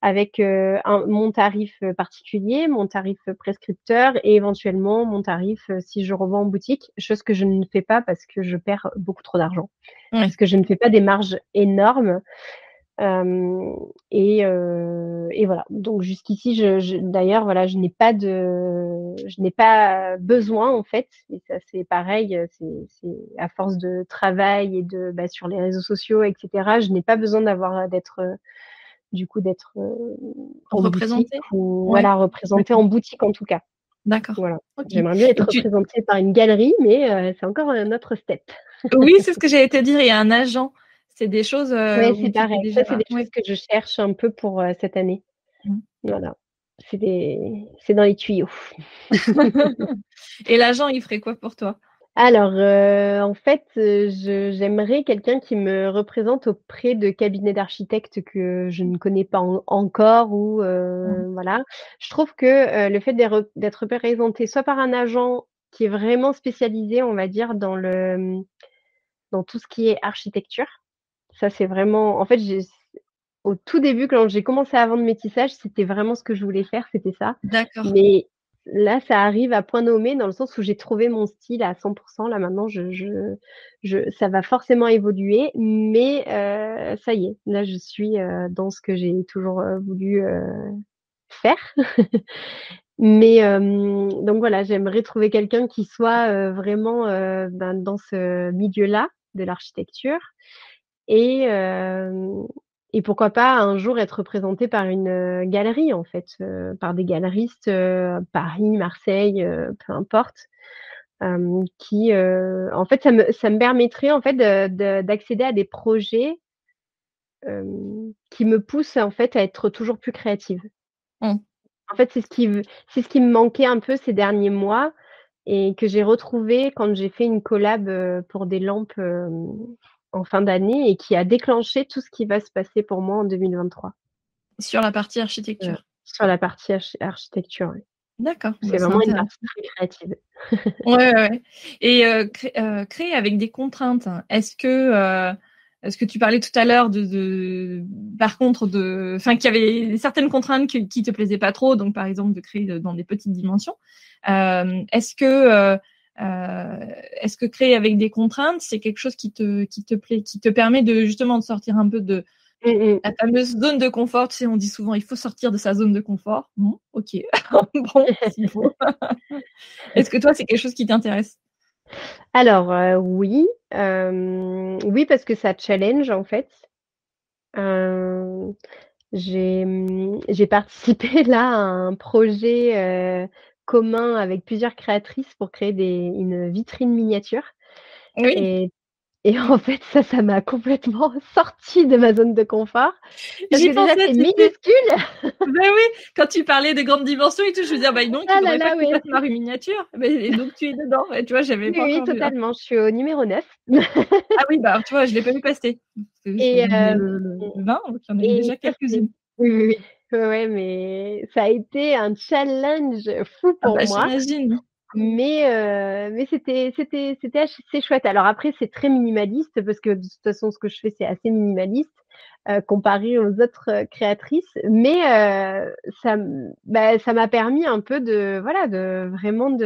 avec, mon tarif, particulier, mon tarif, prescripteur et éventuellement mon tarif, si je revends en boutique, chose que je ne fais pas parce que je perds beaucoup trop d'argent. Ouais. Parce que je ne fais pas des marges énormes. Hem et voilà. Donc jusqu'ici, je d'ailleurs, voilà, je n'ai pas besoin, en fait et ça, c'est pareil, c'est à force de travail et de, bah, sur les réseaux sociaux et cetera, je n'ai pas besoin d'être, du coup, d'être, en boutique Représenté? ou Ouais, voilà, représentée d'accord, en boutique, en tout cas. d'accord. Voilà. OK. J'aimerais bien Et être tu représentée par une galerie, mais c'est encore un autre step. Oui, c'est ce que j'allais te dire, il y a un agent. C'est des choses, Ouais, où c'est tu fais pareil. Ça, déjà c'est des ouais. choses que je cherche un peu pour, cette année. Mmh. Voilà, c'est dans les tuyaux. Et l'agent, il ferait quoi pour toi? Alors, en fait, j'aimerais quelqu'un qui me représente auprès de cabinets d'architectes que je ne connais pas encore ou, Mmh. voilà. Je trouve que, le fait d'être représentée soit par un agent qui est vraiment spécialisé, on va dire, dans tout ce qui est architecture. Ça, c'est vraiment en fait, au tout début, quand j'ai commencé à vendre mes tissages, c'était vraiment ce que je voulais faire, c'était ça. D'accord. Mais là, ça arrive à point nommé dans le sens où j'ai trouvé mon style à 100. Là, maintenant, ça va forcément évoluer, mais ça y est, là, je suis, dans ce que j'ai toujours, voulu, faire. Mais donc voilà, j'aimerais trouver quelqu'un qui soit, vraiment, ben, dans ce milieu-là de l'architecture et pourquoi pas un jour être représenté par une, galerie en fait, par des galeristes, Paris, Marseille, peu importe, qui, en fait ça me permettrait en fait d'accéder à des projets, qui me poussent en fait à être toujours plus créative. Mmh. En fait, c'est ce qui me manquait un peu ces derniers mois et que j'ai retrouvé quand j'ai fait une collab, pour des lampes, en fin d'année et qui a déclenché tout ce qui va se passer pour moi en 2023. Sur la partie Voilà, architecture. sur la partie architecture, ouais. D'accord, C'est c'est vraiment une intéressant. partie très créative. Ouais, ouais, ouais. Et créer avec des contraintes, hein. Est-ce que tu parlais tout à l'heure par contre, enfin, qu'il y avait certaines contraintes qui te plaisaient pas trop, donc par exemple de créer dans des petites dimensions. Est-ce que créer avec des contraintes, c'est quelque chose qui te plaît, qui te permet de justement de sortir un peu de la fameuse zone de confort? Tu sais, on dit souvent, il faut sortir de sa zone de confort. Bon, ok, bon, s'il faut. Est-ce que toi, c'est quelque chose qui t'intéresse? Alors, oui, oui parce que ça challenge en fait. Hem, j'ai participé là à un projet, commun avec plusieurs créatrices pour créer une vitrine miniature Oui, et en fait ça m'a complètement sortie de ma zone de confort parce j'y que déjà pensais, c'est tu sais. minuscule. Ben oui, quand tu parlais de grandes dimensions et tout, je me disais, bah non, il Ah là faudrait pas là, que tu ouais. fasses ma miniature. Et donc tu es dedans. Et tu vois, j'avais Oui, pas oui, encore vu. totalement, je suis au numéro 9 Ah oui, bah tu vois, je l'ai pas vu passer. Parce que et on est le 20, donc il y en a eu déjà ça c'est quelques-unes. oui, oui, oui. Ouais, ouais, mais ça a été un challenge fou Ah pour bah moi. j'imagine. Mais c'était assez chouette. Alors après, c'est très minimaliste parce que de toute façon, ce que je fais, c'est assez minimaliste, comparé aux autres, créatrices. Mais ça m'a permis un peu de voilà, de vraiment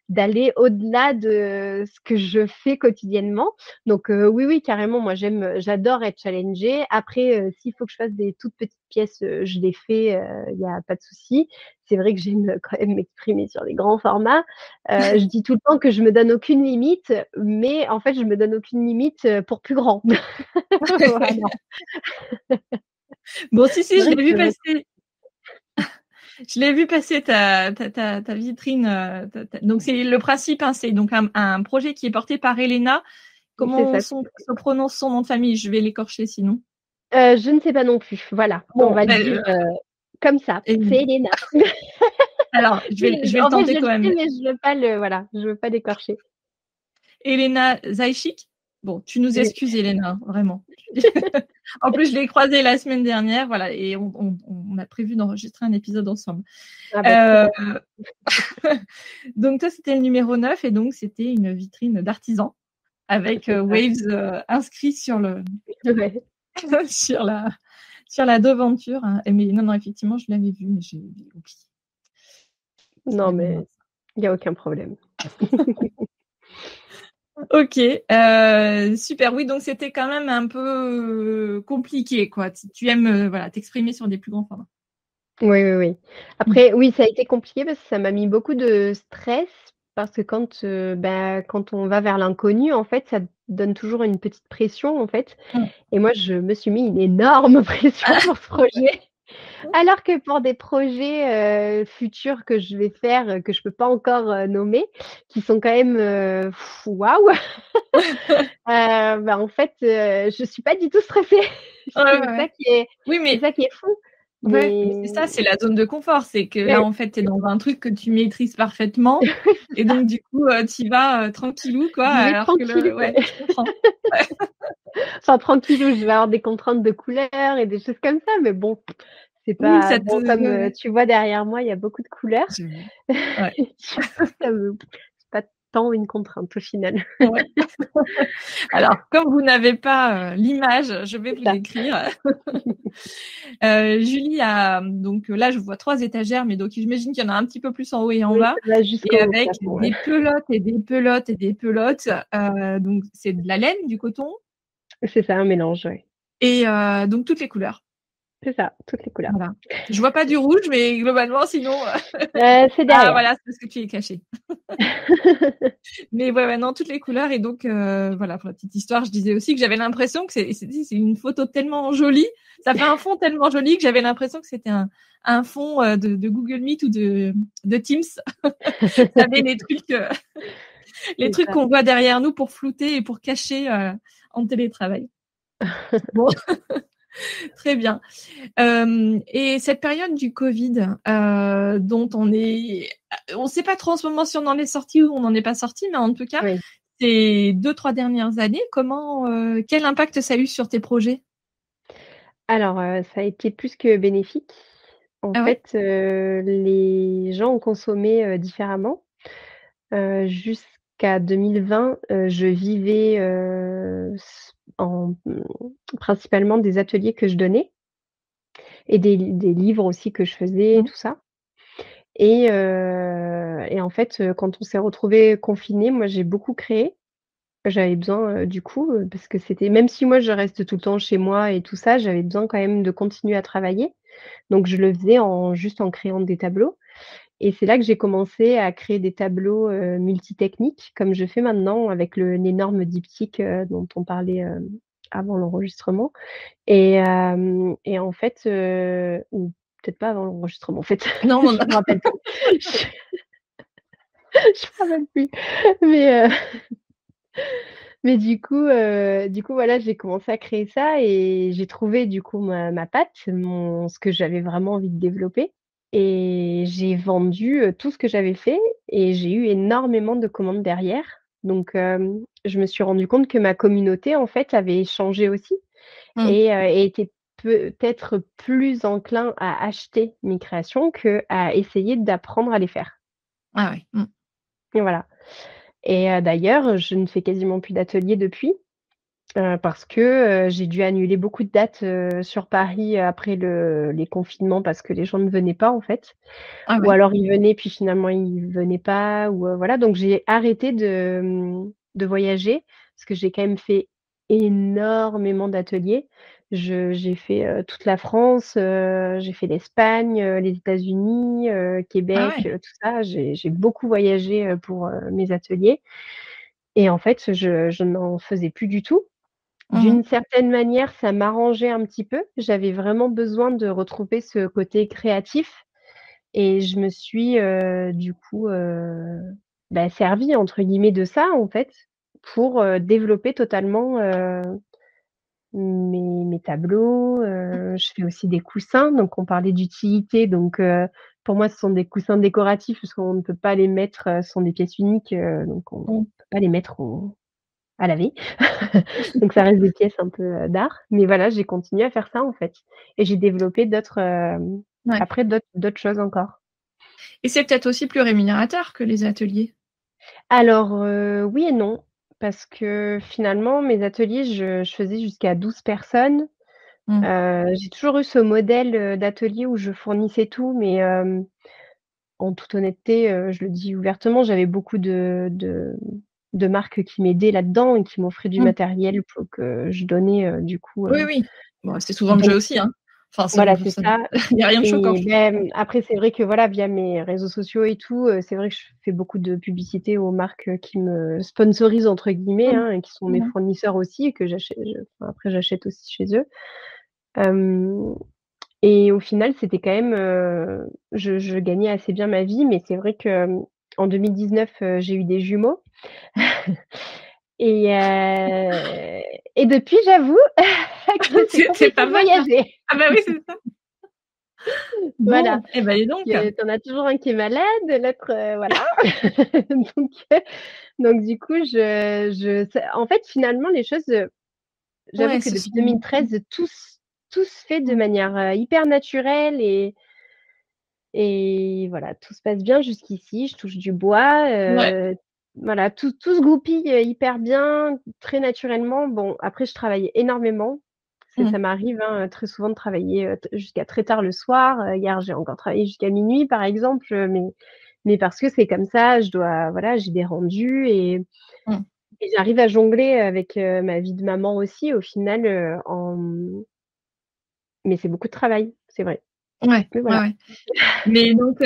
d'aller au-delà de ce que je fais quotidiennement. Donc oui, oui, carrément, moi j'adore être challengée. Après, s'il faut que je fasse des toutes petites pièces, je les fais, il y a pas de souci. C'est vrai que j'aime quand même m'exprimer sur des grands formats. Je dis tout le temps que je me donne aucune limite, mais en fait, je me donne aucune limite, pour plus grand. Voilà. Bon, si, C'est si, je vrai l'ai vu que passer. Je l'ai vu passer ta vitrine. Donc c'est le principe, hein, c'est donc un projet qui est porté par Elena. c'est Comment ça. se prononce son nom de famille? Je vais l'écorcher sinon. Je ne sais pas non plus. Voilà, on Bon, va le ben, dire, comme ça. C'est Elena. alors je vais le En fait, tenter je le quand même. sais, mais je veux pas l'écorcher. Elena Zaïchik. Bon, tu nous Oui. excuses, Elena, vraiment. En plus, je l'ai croisée la semaine dernière, voilà, et on a prévu d'enregistrer un épisode ensemble. Ah bah, trop Euh, bien. donc, toi, c'était le numéro 9, et donc, c'était une vitrine d'artisan avec C'est ça. Waves inscrit Ouais. sur la, sur la devanture, hein. Mais non, non, effectivement, je l'avais vu, mais j'ai oublié. Non, Mais bon, mais il y a aucun problème. ok, super. Oui, donc c'était quand même un peu compliqué, quoi. Tu aimes voilà, t'exprimer sur des plus grands formats. Oui, oui, oui. Après, oui, ça a été compliqué parce que ça m'a mis beaucoup de stress parce que quand on va vers l'inconnu, en fait, ça te donne toujours une petite pression, en fait. Mm. Et moi, je me suis mis une énorme pression pour ce projet. Alors que pour des projets, futurs que je vais faire, que je peux pas encore, nommer, qui sont quand même, waouh! En fait, je suis pas du tout stressée. Ouais, ouais, C'est ça ouais. qui est Oui, c'est mais ça qui est fou. ouais, Mais mais c'est ça, c'est la zone de confort. C'est que là, ouais, en fait, tu es dans un truc que tu maîtrises parfaitement. Et donc, du coup, tu y vas tranquillou, quoi. j'y vais Alors que tranquille, ouais, je comprends. enfin tranquillou, je vais avoir des contraintes de couleurs et des choses comme ça, mais bon, c'est Oui, pas bon comme, ouais, ouais. tu vois derrière moi, il y a beaucoup de couleurs. Je- Ouais. Du coup, c'est pas tant une contrainte au final. Ouais. Alors, comme vous n'avez pas l'image, je vais C'est vous ça. décrire. Julie a donc là, je vois 3 étagères, mais donc j'imagine qu'il y en a un petit peu plus en haut et en Oui, bas, ça va et jusqu'au avec plafond, ouais. des pelotes et des pelotes et des pelotes. Donc c'est de la laine, du coton, C'est ça, un mélange, ouais. et donc toutes les couleurs. C'est ça, toutes les couleurs. Voilà. Je vois pas du rouge, mais globalement, sinon, C'est ah derrière. voilà, c'est parce que tu es caché. Mais ouais, ouais, non, toutes les couleurs. Et donc, voilà, pour la petite histoire, je disais aussi que j'avais l'impression que c'est une photo tellement jolie. Ça fait un fond tellement joli que j'avais l'impression que c'était un fond de Google Meet ou de Teams. Vous savez, les C'est trucs ça. qu'on voit derrière nous pour flouter et pour cacher en télétravail. Bon, très bien. Et cette période du Covid, dont on sait pas trop en ce moment si on en est sorti ou on n'en est pas sorti, mais en tout cas, Oui. ces 2-3 dernières années, quel impact ça a eu sur tes projets? Alors, ça a été plus que bénéfique. En Ah ouais? fait, les gens ont consommé, différemment. Jusqu'à 2020, je vivais, principalement des ateliers que je donnais et des livres aussi que je faisais, Mmh. tout ça. Et en fait, quand on s'est retrouvés confinés, moi, j'ai beaucoup créé. J'avais besoin, du coup, parce que c'était même si moi je reste tout le temps chez moi et tout ça, j'avais besoin quand même de continuer à travailler. Donc je le faisais en créant des tableaux et c'est là que j'ai commencé à créer des tableaux, multitechniques comme je fais maintenant avec l'énorme diptyque, dont on parlait, avant l'enregistrement et en fait, ou peut-être pas avant l'enregistrement en fait, Non, non, je me rappelle plus. Je me rappelle plus mais du coup, voilà, j'ai commencé à créer ça et j'ai trouvé du coup ma patte, ce que j'avais vraiment envie de développer et j'ai vendu, tout ce que j'avais fait et j'ai eu énormément de commandes derrière. Donc je me suis rendu compte que ma communauté, en fait, avait changé aussi Mmh. et était peut-être plus enclin à acheter mes créations qu'à essayer d'apprendre à les faire Ah ouais. Mmh. et voilà et d'ailleurs, je ne fais quasiment plus d'ateliers depuis. Parce que, j'ai dû annuler beaucoup de dates, sur Paris, après les confinements parce que les gens ne venaient pas, en fait. Ah Ou ouais. alors ils venaient puis finalement ils venaient pas ou, voilà. Donc j'ai arrêté de voyager parce que j'ai quand même fait énormément d'ateliers. J'ai fait, toute la France, j'ai fait l'Espagne, les États-Unis, Ah Québec, ouais. tout ça. J'ai beaucoup voyagé, pour, mes ateliers et en fait, je n'en faisais plus du tout. Mmh. D'une certaine manière, ça m'arrangeait un petit peu. J'avais vraiment besoin de retrouver ce côté créatif et je me suis, du coup, bah, «servie» entre guillemets de ça, en fait, pour, développer totalement, mes tableaux. Je fais aussi des coussins, donc on parlait d'utilité, donc pour moi, ce sont des coussins décoratifs puisqu'on ne peut pas les mettre, ce sont des pièces uniques, donc on ne Mmh. peut pas les mettre au à laver. Donc ça reste des pièces un peu, d'art, mais voilà, j'ai continué à faire ça, en fait et j'ai développé d'autres, Ouais. après d'autres choses encore. Et c'est peut-être aussi plus rémunérateur que les ateliers? Alors, oui et non, parce que finalement mes ateliers, je faisais jusqu'à 12 personnes. Mmh. J'ai toujours eu ce modèle, d'atelier où je fournissais tout, mais en toute honnêteté, je le dis ouvertement, j'avais beaucoup de marques qui m'aidaient là-dedans et qui m'offraient du Mmh. matériel pour que je donnais, du coup, Oui, oui. Bon, c'est souvent le jeu donc aussi, hein. Enfin, voilà, ce c'est ça ça il y a rien de choquant, et je trouve. beh, après c'est vrai que voilà, via mes réseaux sociaux et tout, c'est vrai que je fais beaucoup de publicité aux marques, qui me «sponsorisent» entre guillemets, Mmh. hein, et qui sont mes Mmh mh. fournisseurs aussi et que enfin après j'achète aussi chez eux. Hem Et au final, c'était quand même, je gagnais assez bien ma vie, mais c'est vrai que, en 2019, j'ai eu des jumeaux et et depuis, j'avoue que c'est C'est compliqué pas de mal, hein. voyager. Ah bah oui, c'est ça. Voilà, Bon, et bah, dis donc. que tu en as toujours un qui est malade, l'autre, voilà. Donc donc du coup, je ça en fait, finalement, les choses, j'avoue Ouais, que ce depuis sont 2013, tout se fait de mmh. manière, hyper naturelle et voilà, tout se passe bien jusqu'ici, je touche du bois, Ouais. voilà, tout se goupille, hyper bien, très naturellement. Bon, après je travaille énormément. Mmh. Ça m'arrive, hein, très souvent de travailler, t jusqu'à très tard le soir. Hier, j'ai encore travaillé jusqu'à minuit, par exemple, mais parce que c'est comme ça, je dois voilà, j'ai des rendus Mmh. et j'arrive à jongler avec, ma vie de maman aussi au final, mais c'est beaucoup de travail, c'est vrai. Ouais, Mais ouais, voilà, ouais. Mais donc,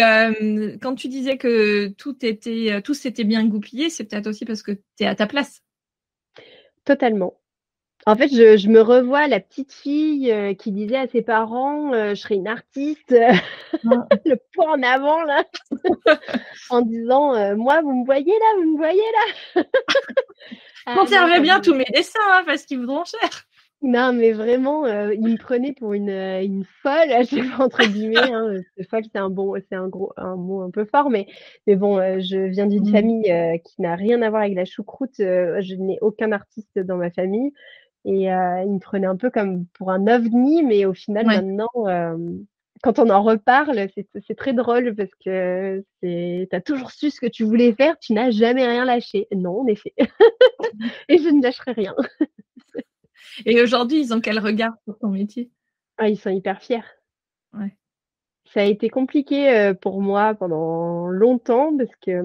quand tu disais que tout s'était bien goupillé, c'est peut-être aussi parce que tu es à ta place? totalement. En fait, je me revois la petite fille, qui disait à ses parents, «Je serai une artiste», Mmh. le poids en avant là, en disant, «Moi, vous me voyez là? Vous me voyez là?» Ah non, Conservez ça bien me tous mes dessins, hein, parce qu'ils voudront cher. non, mais vraiment, ils me prenaient pour une folle à chaque fois entre guillemets, hein, folle, c'est un mot un peu fort, mais bon, je viens d'une Mmh. famille, qui n'a rien à voir avec la choucroute, je n'ai aucun artiste dans ma famille et ils me prenaient un peu comme pour un ovni, mais au final Ouais. maintenant, quand on en reparle, c'est très drôle parce que t'as toujours su ce que tu voulais faire, tu n'as jamais rien lâché. Non, en effet. Et je ne lâcherai rien. Et aujourd'hui, ils ont quel regard sur ton métier? Ah, ils sont hyper fiers. Ouais. Ça a été compliqué, pour moi pendant longtemps parce que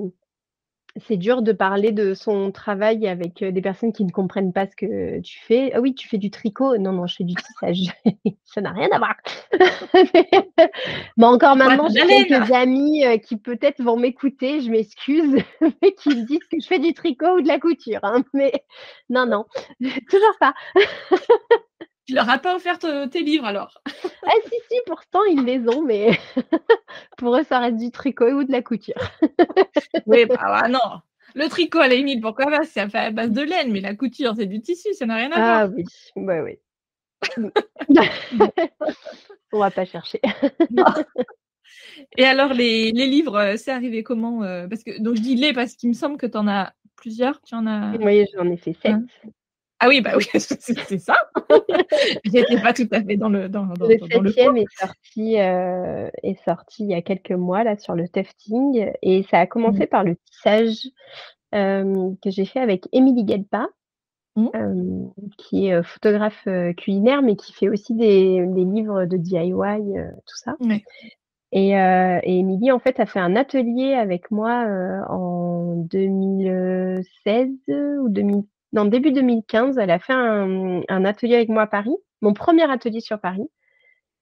c'est dur de parler de son travail avec, des personnes qui ne comprennent pas ce que tu fais. «Ah oui, tu fais du tricot?» «Non, non, je fais du tissage». Ça n'a rien à voir. Mais encore Ouais, maintenant, tu as de j'ai la laine! quelques amis, qui peut-être vont m'écouter, je m'excuse, mais qui me disent que je fais du tricot ou de la couture, hein, mais non, non, toujours pas. Tu leur as pas offert tes livres alors? Ah si, si, pourtant ils les ont, mais pour eux, ça reste du tricot ou de la couture. Oui, bah, non. Le tricot, à la limite, pourquoi pas? C'est fait à base de laine, mais la couture, c'est du tissu, ça n'a rien à Ah voir. oui, ouais, oui. Mmh. Bon, On va pas chercher. non. Et alors les livres, c'est arrivé comment? Parce que donc je dis «les» parce qu'il me semble que tu en as plusieurs. Tu en as Oui, j'en ai fait 7. un? Ah oui, bah oui, c'est ça. J'étais pas tout à fait dans Le le pot. 7e est sorti il y a quelques mois là sur le tufting et ça a Mmh. commencé par le tissage, que j'ai fait avec Émilie Guelpas, Mmh. qui est, photographe, culinaire, mais qui fait aussi des livres de DIY, tout ça Ouais. et Émilie en fait a fait un atelier avec moi, en 2016 ou 2000 non début 2015. Elle a fait un atelier avec moi à Paris, mon premier atelier sur Paris.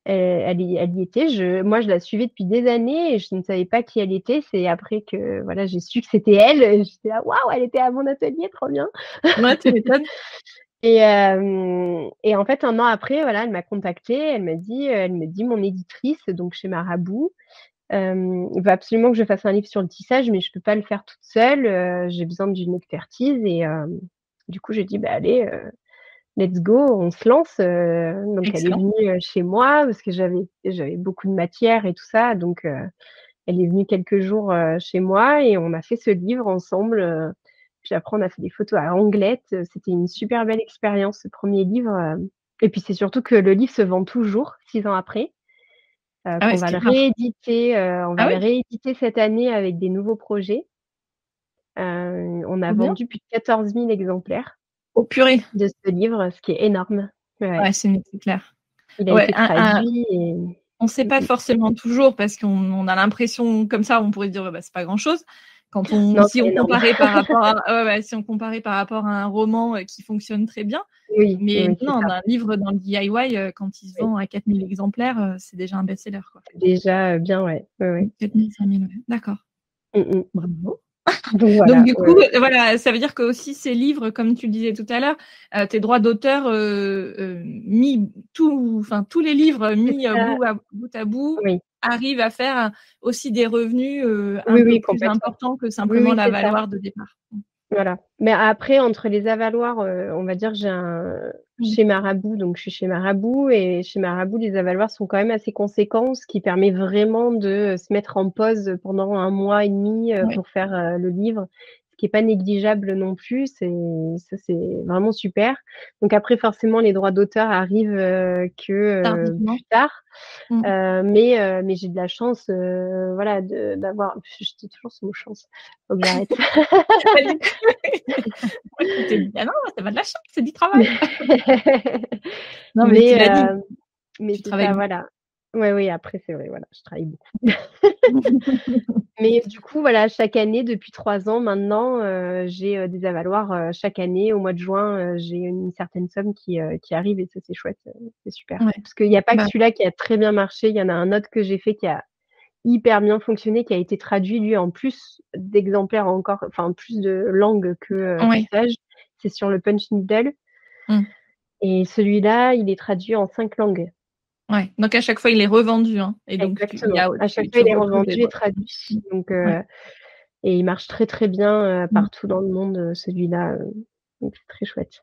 Elle y était. Moi, je la suivais depuis des années et je ne savais pas qui elle était. C'est après que, voilà, j'ai su que c'était elle. J'étais là: «Waouh, elle était à mon atelier, trop bien!» Ouais, tu m'étonnes. et en fait, 1 an après, voilà, elle m'a contactée. Elle me dit: «Mon éditrice, donc chez Marabout, veut absolument que je fasse un livre sur le tissage, mais je peux pas le faire toute seule, j'ai besoin d'une expertise» et du coup, j'ai dit: «Bah, allez, let's go, on se lance», donc elle est Excellent. venue, chez moi parce que j'avais beaucoup de matière et tout ça, donc elle est venue quelques jours, chez moi et on a fait ce livre ensemble, puis après on a fait des photos à Anglette, c'était une super belle expérience ce 1er livre, et puis c'est surtout que le livre se vend toujours 6 ans après, Ah ouais, qu'on ce va qui le est rare. rééditer, on Ah va le oui? rééditer cette année avec des nouveaux projets. On a Trop bien. vendu plus de 14 000 exemplaires Oh purée! de ce livre, ce qui est énorme. Ouais, ouais. Ouais, c'est clair. Il a Ouais, été traduit et on sait mmh pas mh. forcément toujours parce qu'on a l'impression comme ça, on pourrait se dire: «Ouais, bah, c'est pas grand-chose». Non, Si c'est on énorme. comparait par rapport à ouais, ouais, si on comparait par rapport à un roman, qui fonctionne très bien. Oui, Mais oui, c'est non, ça. un livre dans le DIY, quand il se Oui, vend à 4 000 exemplaires, c'est déjà un best-seller, quoi. c'est déjà, bien, ouais. Ouais, ouais. 4 000, 5 000, ouais. D'accord. Mmh mh. Bravo. Donc Donc voilà, du ouais, coup, ouais. voilà, ça veut dire que aussi ces livres, comme tu le disais tout à l'heure, tes droits d'auteur, mis tous les livres C'est mis, ça, bout à bout, oui. arrivent à faire aussi des revenus, un Oui, peu oui, plus complètement. importants que Oui, simplement oui, la c'est ça. Valoir de départ. Voilà. Mais après, entre les avaloirs, on va dire, Mmh. chez Marabout, donc je suis chez Marabout et chez Marabout, les avaloirs sont quand même assez conséquents, ce qui permet vraiment de se mettre en pause pendant 1 mois et demi, Ouais, pour faire, le livre, ce qui est pas négligeable non plus. C'est vraiment super. Donc après, forcément, les droits d'auteur arrivent, tardivement. plus tard. Mmh. Mais j'ai de la chance, voilà, d'avoir je dis toujours ce mot chance, faut que j'arrête. Bah, du coup, moi qui te dis: «Ah non, c'est pas de la chance, c'est du travail». Non, mais tu Mais l'as dit, mais tu c'est travailles ça, beaucoup. voilà. Ouais, oui, après c'est vrai, voilà, je travaille beaucoup. Mais du coup, voilà, chaque année depuis 3 ans maintenant, j'ai, des avaloirs, chaque année. Au mois de juin, j'ai une certaine somme qui arrive et ça, c'est chouette, c'est super. Ouais, Parce qu'il y a pas que bah, celui-là qui a très bien marché, il y en a un autre que j'ai fait qui a hyper bien fonctionné, qui a été traduit lui en plus d'exemplaires encore, enfin plus de langues que, ouais, tissage. C'est sur le punch needle mmh, et celui-là, il est traduit en 5 langues. ouais. Donc à chaque fois, il est revendu, hein, et donc Exactement. À chaque fois, tu il est retrouves les revendu et droits. traduit, Mmh, donc ouais. et il marche très, très bien, Mmh. partout dans le monde, celui-là, donc c'est très chouette.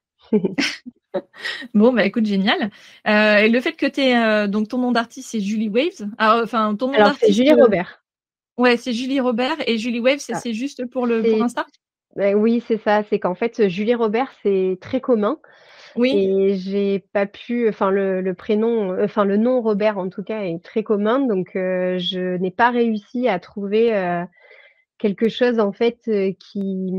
Bon, bah, écoute, génial. Et le fait que tu aies, donc ton nom d'artiste, c'est Julie Waves. Alors, enfin, ton nom Alors c'est d'artiste, Julie Robert, ouais, c'est Julie Robert, et Julie Waves, ça. c'est juste pour C'est Insta? Oui, c'est ça. C'est qu'en fait, Julie Robert, c'est très commun Oui, et j'ai pas pu enfin le prénom, enfin le nom Robert en tout cas est très commun donc je n'ai pas réussi à trouver, quelque chose en fait, qui,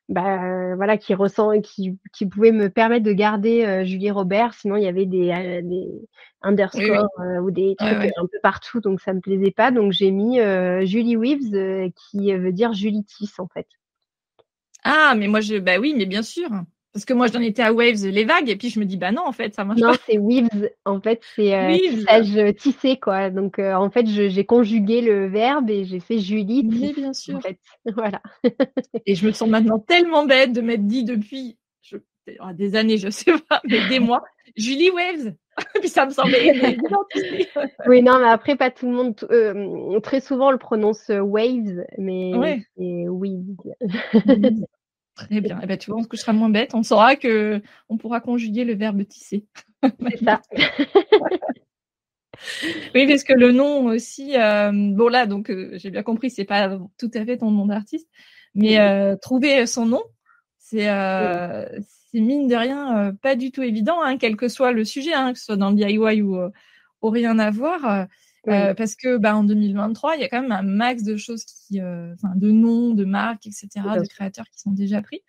bah, voilà, qui ressent qui pouvait me permettre de garder, Julie Robert. Sinon il y avait des oui, oui. underscores, ou des Ouais, trucs, ouais. un peu partout donc ça me plaisait pas donc j'ai mis, Julie Weaves, qui veut dire Julie Tisse en fait. Ah, mais moi, bah oui, mais bien sûr. Parce que moi, j'en étais à Waves, les vagues, et puis je me dis, bah non, en fait, ça marche Non, pas. c'est weaves. En fait, c'est, Waves. tissage, tissé quoi. Donc, en fait, j'ai conjugué le verbe et j'ai fait Julie Mais tisse, bien en sûr. fait. Voilà. Et je me sens maintenant tellement bête de m'être dit depuis des années, je sais pas, mais des mois, Julie Waves. Puis ça me semblait évident, tu sais. Oui, non, mais après, pas tout le monde, très souvent, on le prononce, waves, mais Ouais. c'est weaves. Oui. Très bien. Et ben, tu vois, on se couchera moins bête. On saura que on pourra conjuguer le verbe tisser. C'est ça. Oui, parce que le nom aussi, bon là, donc j'ai bien compris, c'est pas tout à fait ton nom d'artiste, Mmh mais mh. trouver son nom, c'est Oui, c'est mine de rien pas du tout évident, hein, quel que soit le sujet, hein, que ce soit dans le DIY ou rien à voir, oui, parce que bah, en 2023, il y a quand même un max de choses qui, enfin, de noms, de marques, etc., bien de sûr. créateurs qui sont déjà pris.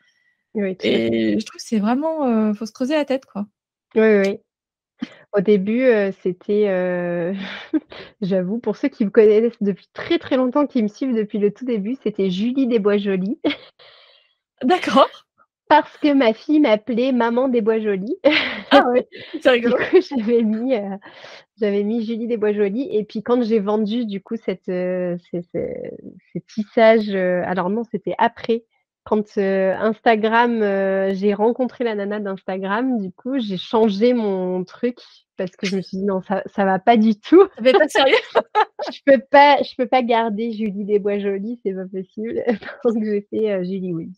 Oui, tout à fait. Et je trouve que c'est vraiment, faut se creuser la tête, quoi. Oui, oui, oui. Au début, c'était, j'avoue, pour ceux qui me connaissent depuis très, très longtemps, qui me suivent depuis le tout début, c'était Julie des Bois Jolis. D'accord. Parce que ma fille m'appelait maman des Bois Jolis. Ah ouais, c'est Du rigolo. coup, j'avais mis Julie des Bois Jolis et puis quand j'ai vendu du coup ces tissages, alors non, c'était après, quand, Instagram, j'ai rencontré la nana d'Instagram, du coup, j'ai changé mon truc parce que je me suis dit: «Non, ça va pas du tout. Ça fait pas sérieux. Je peux pas garder Julie des Bois Jolis, c'est pas possible». Donc j'ai fait, Julie Wills.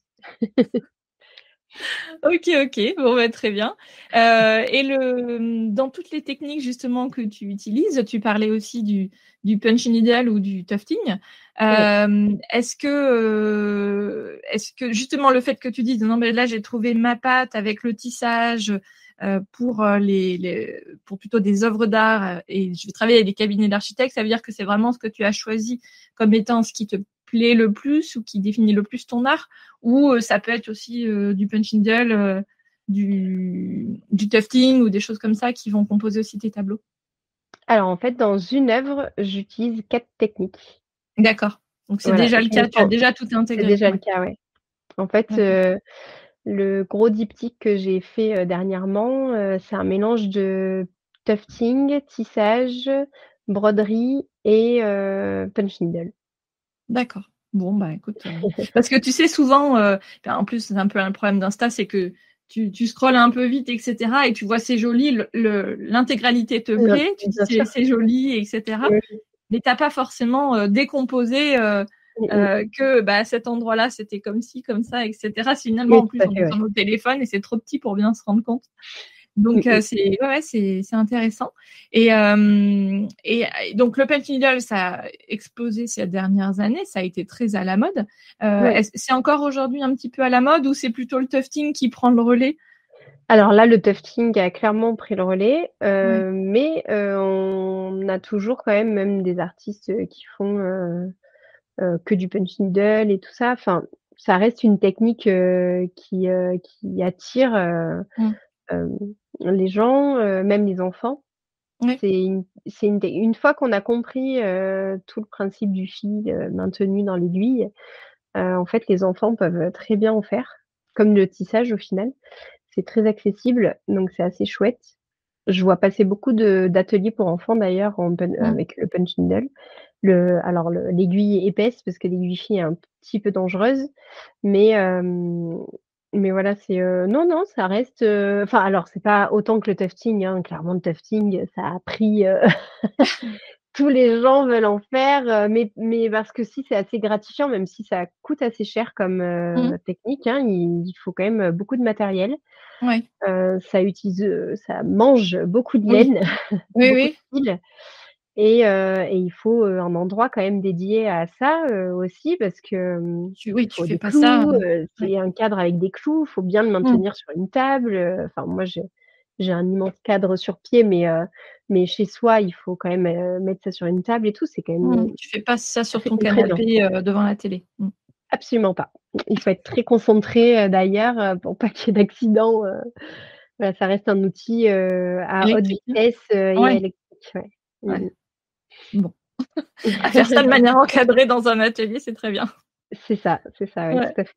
OK, OK. Bon, bah, très bien. Et dans toutes les techniques justement que tu utilises, tu parlais aussi du punch needle ou du tufting. Oui. Est-ce que justement le fait que tu dises: «Non, mais là, j'ai trouvé ma patte avec le tissage, pour, pour plutôt des œuvres d'art, et je vais travailler avec des cabinets d'architectes», ça veut dire que c'est vraiment ce que tu as choisi comme étant ce qui te plaît le plus ou qui définit le plus ton art? Ou ça peut être aussi du punch needle, du tufting ou des choses comme ça qui vont composer aussi tes tableaux. Alors en fait, dans une œuvre, j'utilise 4 techniques. D'accord. Donc c'est Voilà, déjà le je me cas, tu as sens déjà tout c'est intégré. déjà le Ouais, cas, ouais. En fait, d'accord. le gros diptyque que j'ai fait, dernièrement, c'est un mélange de tufting, tissage, broderie et punch needle. D'accord. Bon, bah écoute, parce que tu sais, souvent, enfin, en plus, c'est un peu un problème d'Insta, c'est que tu scrolles un peu vite, etc. Et tu vois, c'est joli, l'intégralité te Bien plaît, tu dis bien sûr. c'est joli, etc. Oui, Mais t'as pas forcément décomposé mmh mh. que bah, à cet endroit-là, c'était comme ci, comme ça, etc. Finalement, Oui, en tout plus, à on fait, est sur ouais. nos téléphones et c'est trop petit pour bien se rendre compte. Donc, Mmh mh. c'est ouais, ouais, c'est intéressant. Et donc, le punch needle, ça a explosé ces dernières années. Ça a été très à la mode. Ouais. C'est encore aujourd'hui un petit peu à la mode ou c'est plutôt le tufting qui prend le relais? Alors là, le tufting a clairement pris le relais, Ouais. mais on a toujours quand même des artistes, qui font, que du punch needle et tout ça. Enfin, ça reste une technique, qui attire, Mmh. hem, les gens, même les enfants. Ouais. Une fois qu'on a compris, tout le principe du fil, maintenu dans l'aiguille, en fait, les enfants peuvent très bien en faire, comme le tissage au final. C'est très accessible, donc c'est assez chouette. Je vois passer beaucoup d'ateliers pour enfants d'ailleurs Mmh. avec le punch needle. L'aiguille épaisse parce que l'aiguille fine est un petit peu dangereuse, mais mais voilà, non, non, ça reste, enfin alors c'est pas autant que le tufting, hein, clairement le tufting, ça a pris, tous les gens veulent en faire, mais parce que si c'est assez gratifiant, même si ça coûte assez cher comme, Mmh. technique, hein, il faut quand même, beaucoup de matériel. Ouais. Ça mange beaucoup de Oui. laine, Oui, beaucoup oui. de fil Et il faut, un endroit quand même dédié à ça, aussi parce que, Oui, il tu faut fais des pas ça, clous, ouais. c'est un cadre avec des clous, il faut bien le Mmh. maintenir sur une table, enfin moi j'ai un immense cadre sur pied mais chez soi, il faut quand même, mettre ça sur une table et tout, c'est quand même, Tu fais pas ça sur assez ton contraignant. canapé, devant la télé. Mmh. Absolument pas. Il faut être très concentré, d'ailleurs, pour pas qu'il y ait d'accident, voilà, ça reste un outil, à haute Électrique? vitesse, et Ouais, électrique, ouais. ouais. Mmh Bon, à faire ça de manière encadrée dans un atelier, c'est très bien. C'est ça, ouais, Ouais. tout à fait.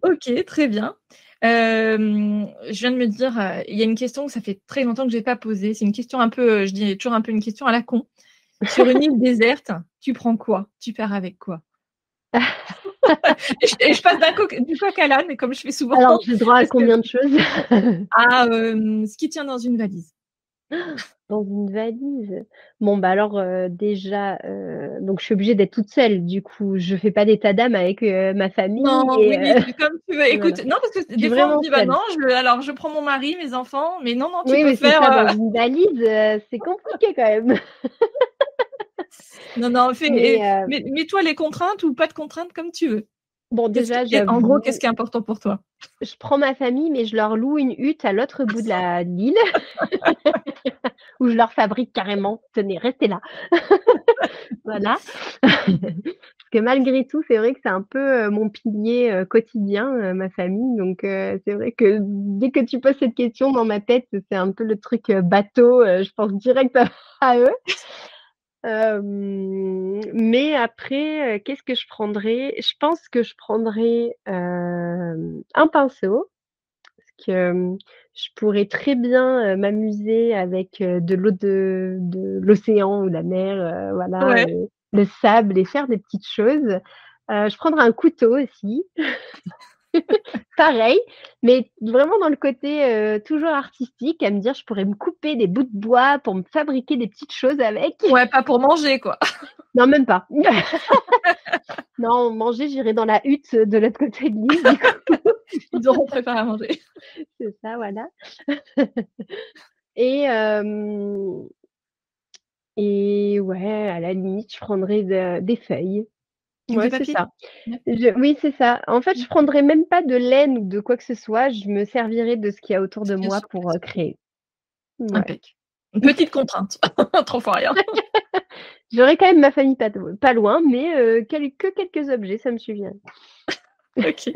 OK, très bien. Je viens de me dire, il y a une question que ça fait très longtemps que j'ai pas posée. C'est une question un peu, je dis toujours un peu une question à la con. Sur une île déserte, tu prends quoi? Tu pars avec quoi? Et je passe du coq à l'âne, mais comme je fais souvent Alors, j'ai droit à parce que combien de choses? ce qui tient dans une valise. Dans une valise? Bon, bah, alors, déjà, donc je suis obligée d'être toute seule, du coup, je fais pas d'état d'âme avec, ma famille Non, et oui, oui, c'est comme tu veux. voilà. Écoute, non, parce que Je suis des fois on me vraiment dit: «Bah seule. non, je prends mon mari, mes enfants», mais non, non, tu Oui, peux mais c'est faire, ça, dans une valise, c'est compliqué quand même. non, non, fais Mais, mets-toi les contraintes ou pas de contraintes comme tu veux. bon, déjà, En gros, qu'est-ce j'avoue, qui est important pour toi? je prends ma famille, mais je leur loue une hutte à l'autre bout de l'île où je leur fabrique carrément: «Tenez, restez là». Voilà. Parce que malgré tout, c'est vrai que c'est un peu, mon pilier, quotidien, ma famille. Donc c'est vrai que dès que tu poses cette question dans ma tête, c'est un peu le truc, bateau, je pense direct à eux. Mais après, qu'est-ce que je prendrais? Je pense que je prendrais, un pinceau, parce que, je pourrais très bien, m'amuser avec, de l'eau de l'océan ou la mer, voilà, Ouais. le sable et faire des petites choses. Je prendrais un couteau aussi, pareil, mais vraiment dans le côté, toujours artistique, à me dire: «Je pourrais me couper des bouts de bois pour me fabriquer des petites choses avec». Ouais, pas pour manger, quoi. Non, même pas. Non, manger, j'irai dans la hutte de l'autre côté de l'île, du coup. Ils auront préparé à manger. C'est ça, voilà. Et hem et ouais, à la limite, je prendrais des feuilles. Du Ouais, c'est papier? ça. Ouais. Oui, c'est ça. En fait, je Mmh. prendrais même pas de laine ou de quoi que ce soit, je me servirais de ce qu'il y a autour Ce de qu'il y a moi sur pour, place, OK. créer. Ouais. Impec. Une petite contrainte, trop fois rien. J'aurais quand même ma famille pas loin, mais quelques objets, ça me suffirait. OK.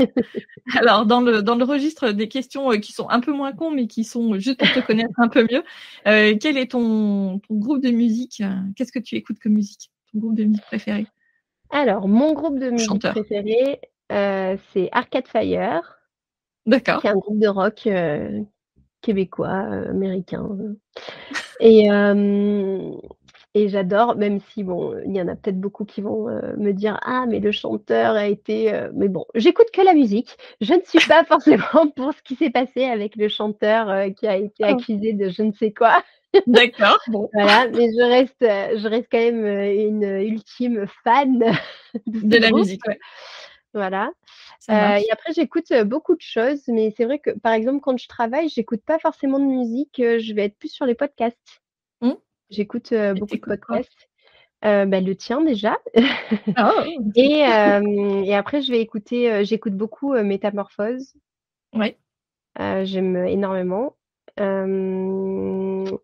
Alors dans le registre des questions, qui sont un peu moins cons, mais qui sont juste pour te connaître un peu mieux, quel est ton groupe de musique, qu'est-ce que tu écoutes comme musique? Ton groupe de musique préféré? Alors, mon groupe de musique Chanteur. préféré, c'est Arcade Fire, D'accord. qui est un groupe de rock, québécois, américain, et hem et j'adore, même si bon, il y en a peut-être beaucoup qui vont, me dire: «Ah mais le chanteur a été», mais bon, j'écoute que la musique. Je ne suis pas forcément pour ce qui s'est passé avec le chanteur, qui a été Oh. accusé de je ne sais quoi. D'accord, bon, Voilà, mais je reste quand même, une ultime fan de ce de la groupe. musique, ouais, Voilà, ça et marche. après j'écoute, beaucoup de choses, mais c'est vrai que, par exemple, quand je travaille, j'écoute pas forcément de musique, je vais être plus sur les podcasts. Mmh. J'écoute, Et beaucoup tu de écoutes quoi? podcasts, bah, le tien déjà. Ah, oh, Et après je vais écouter, j'écoute beaucoup, Métamorphose, ouais, j'aime énormément,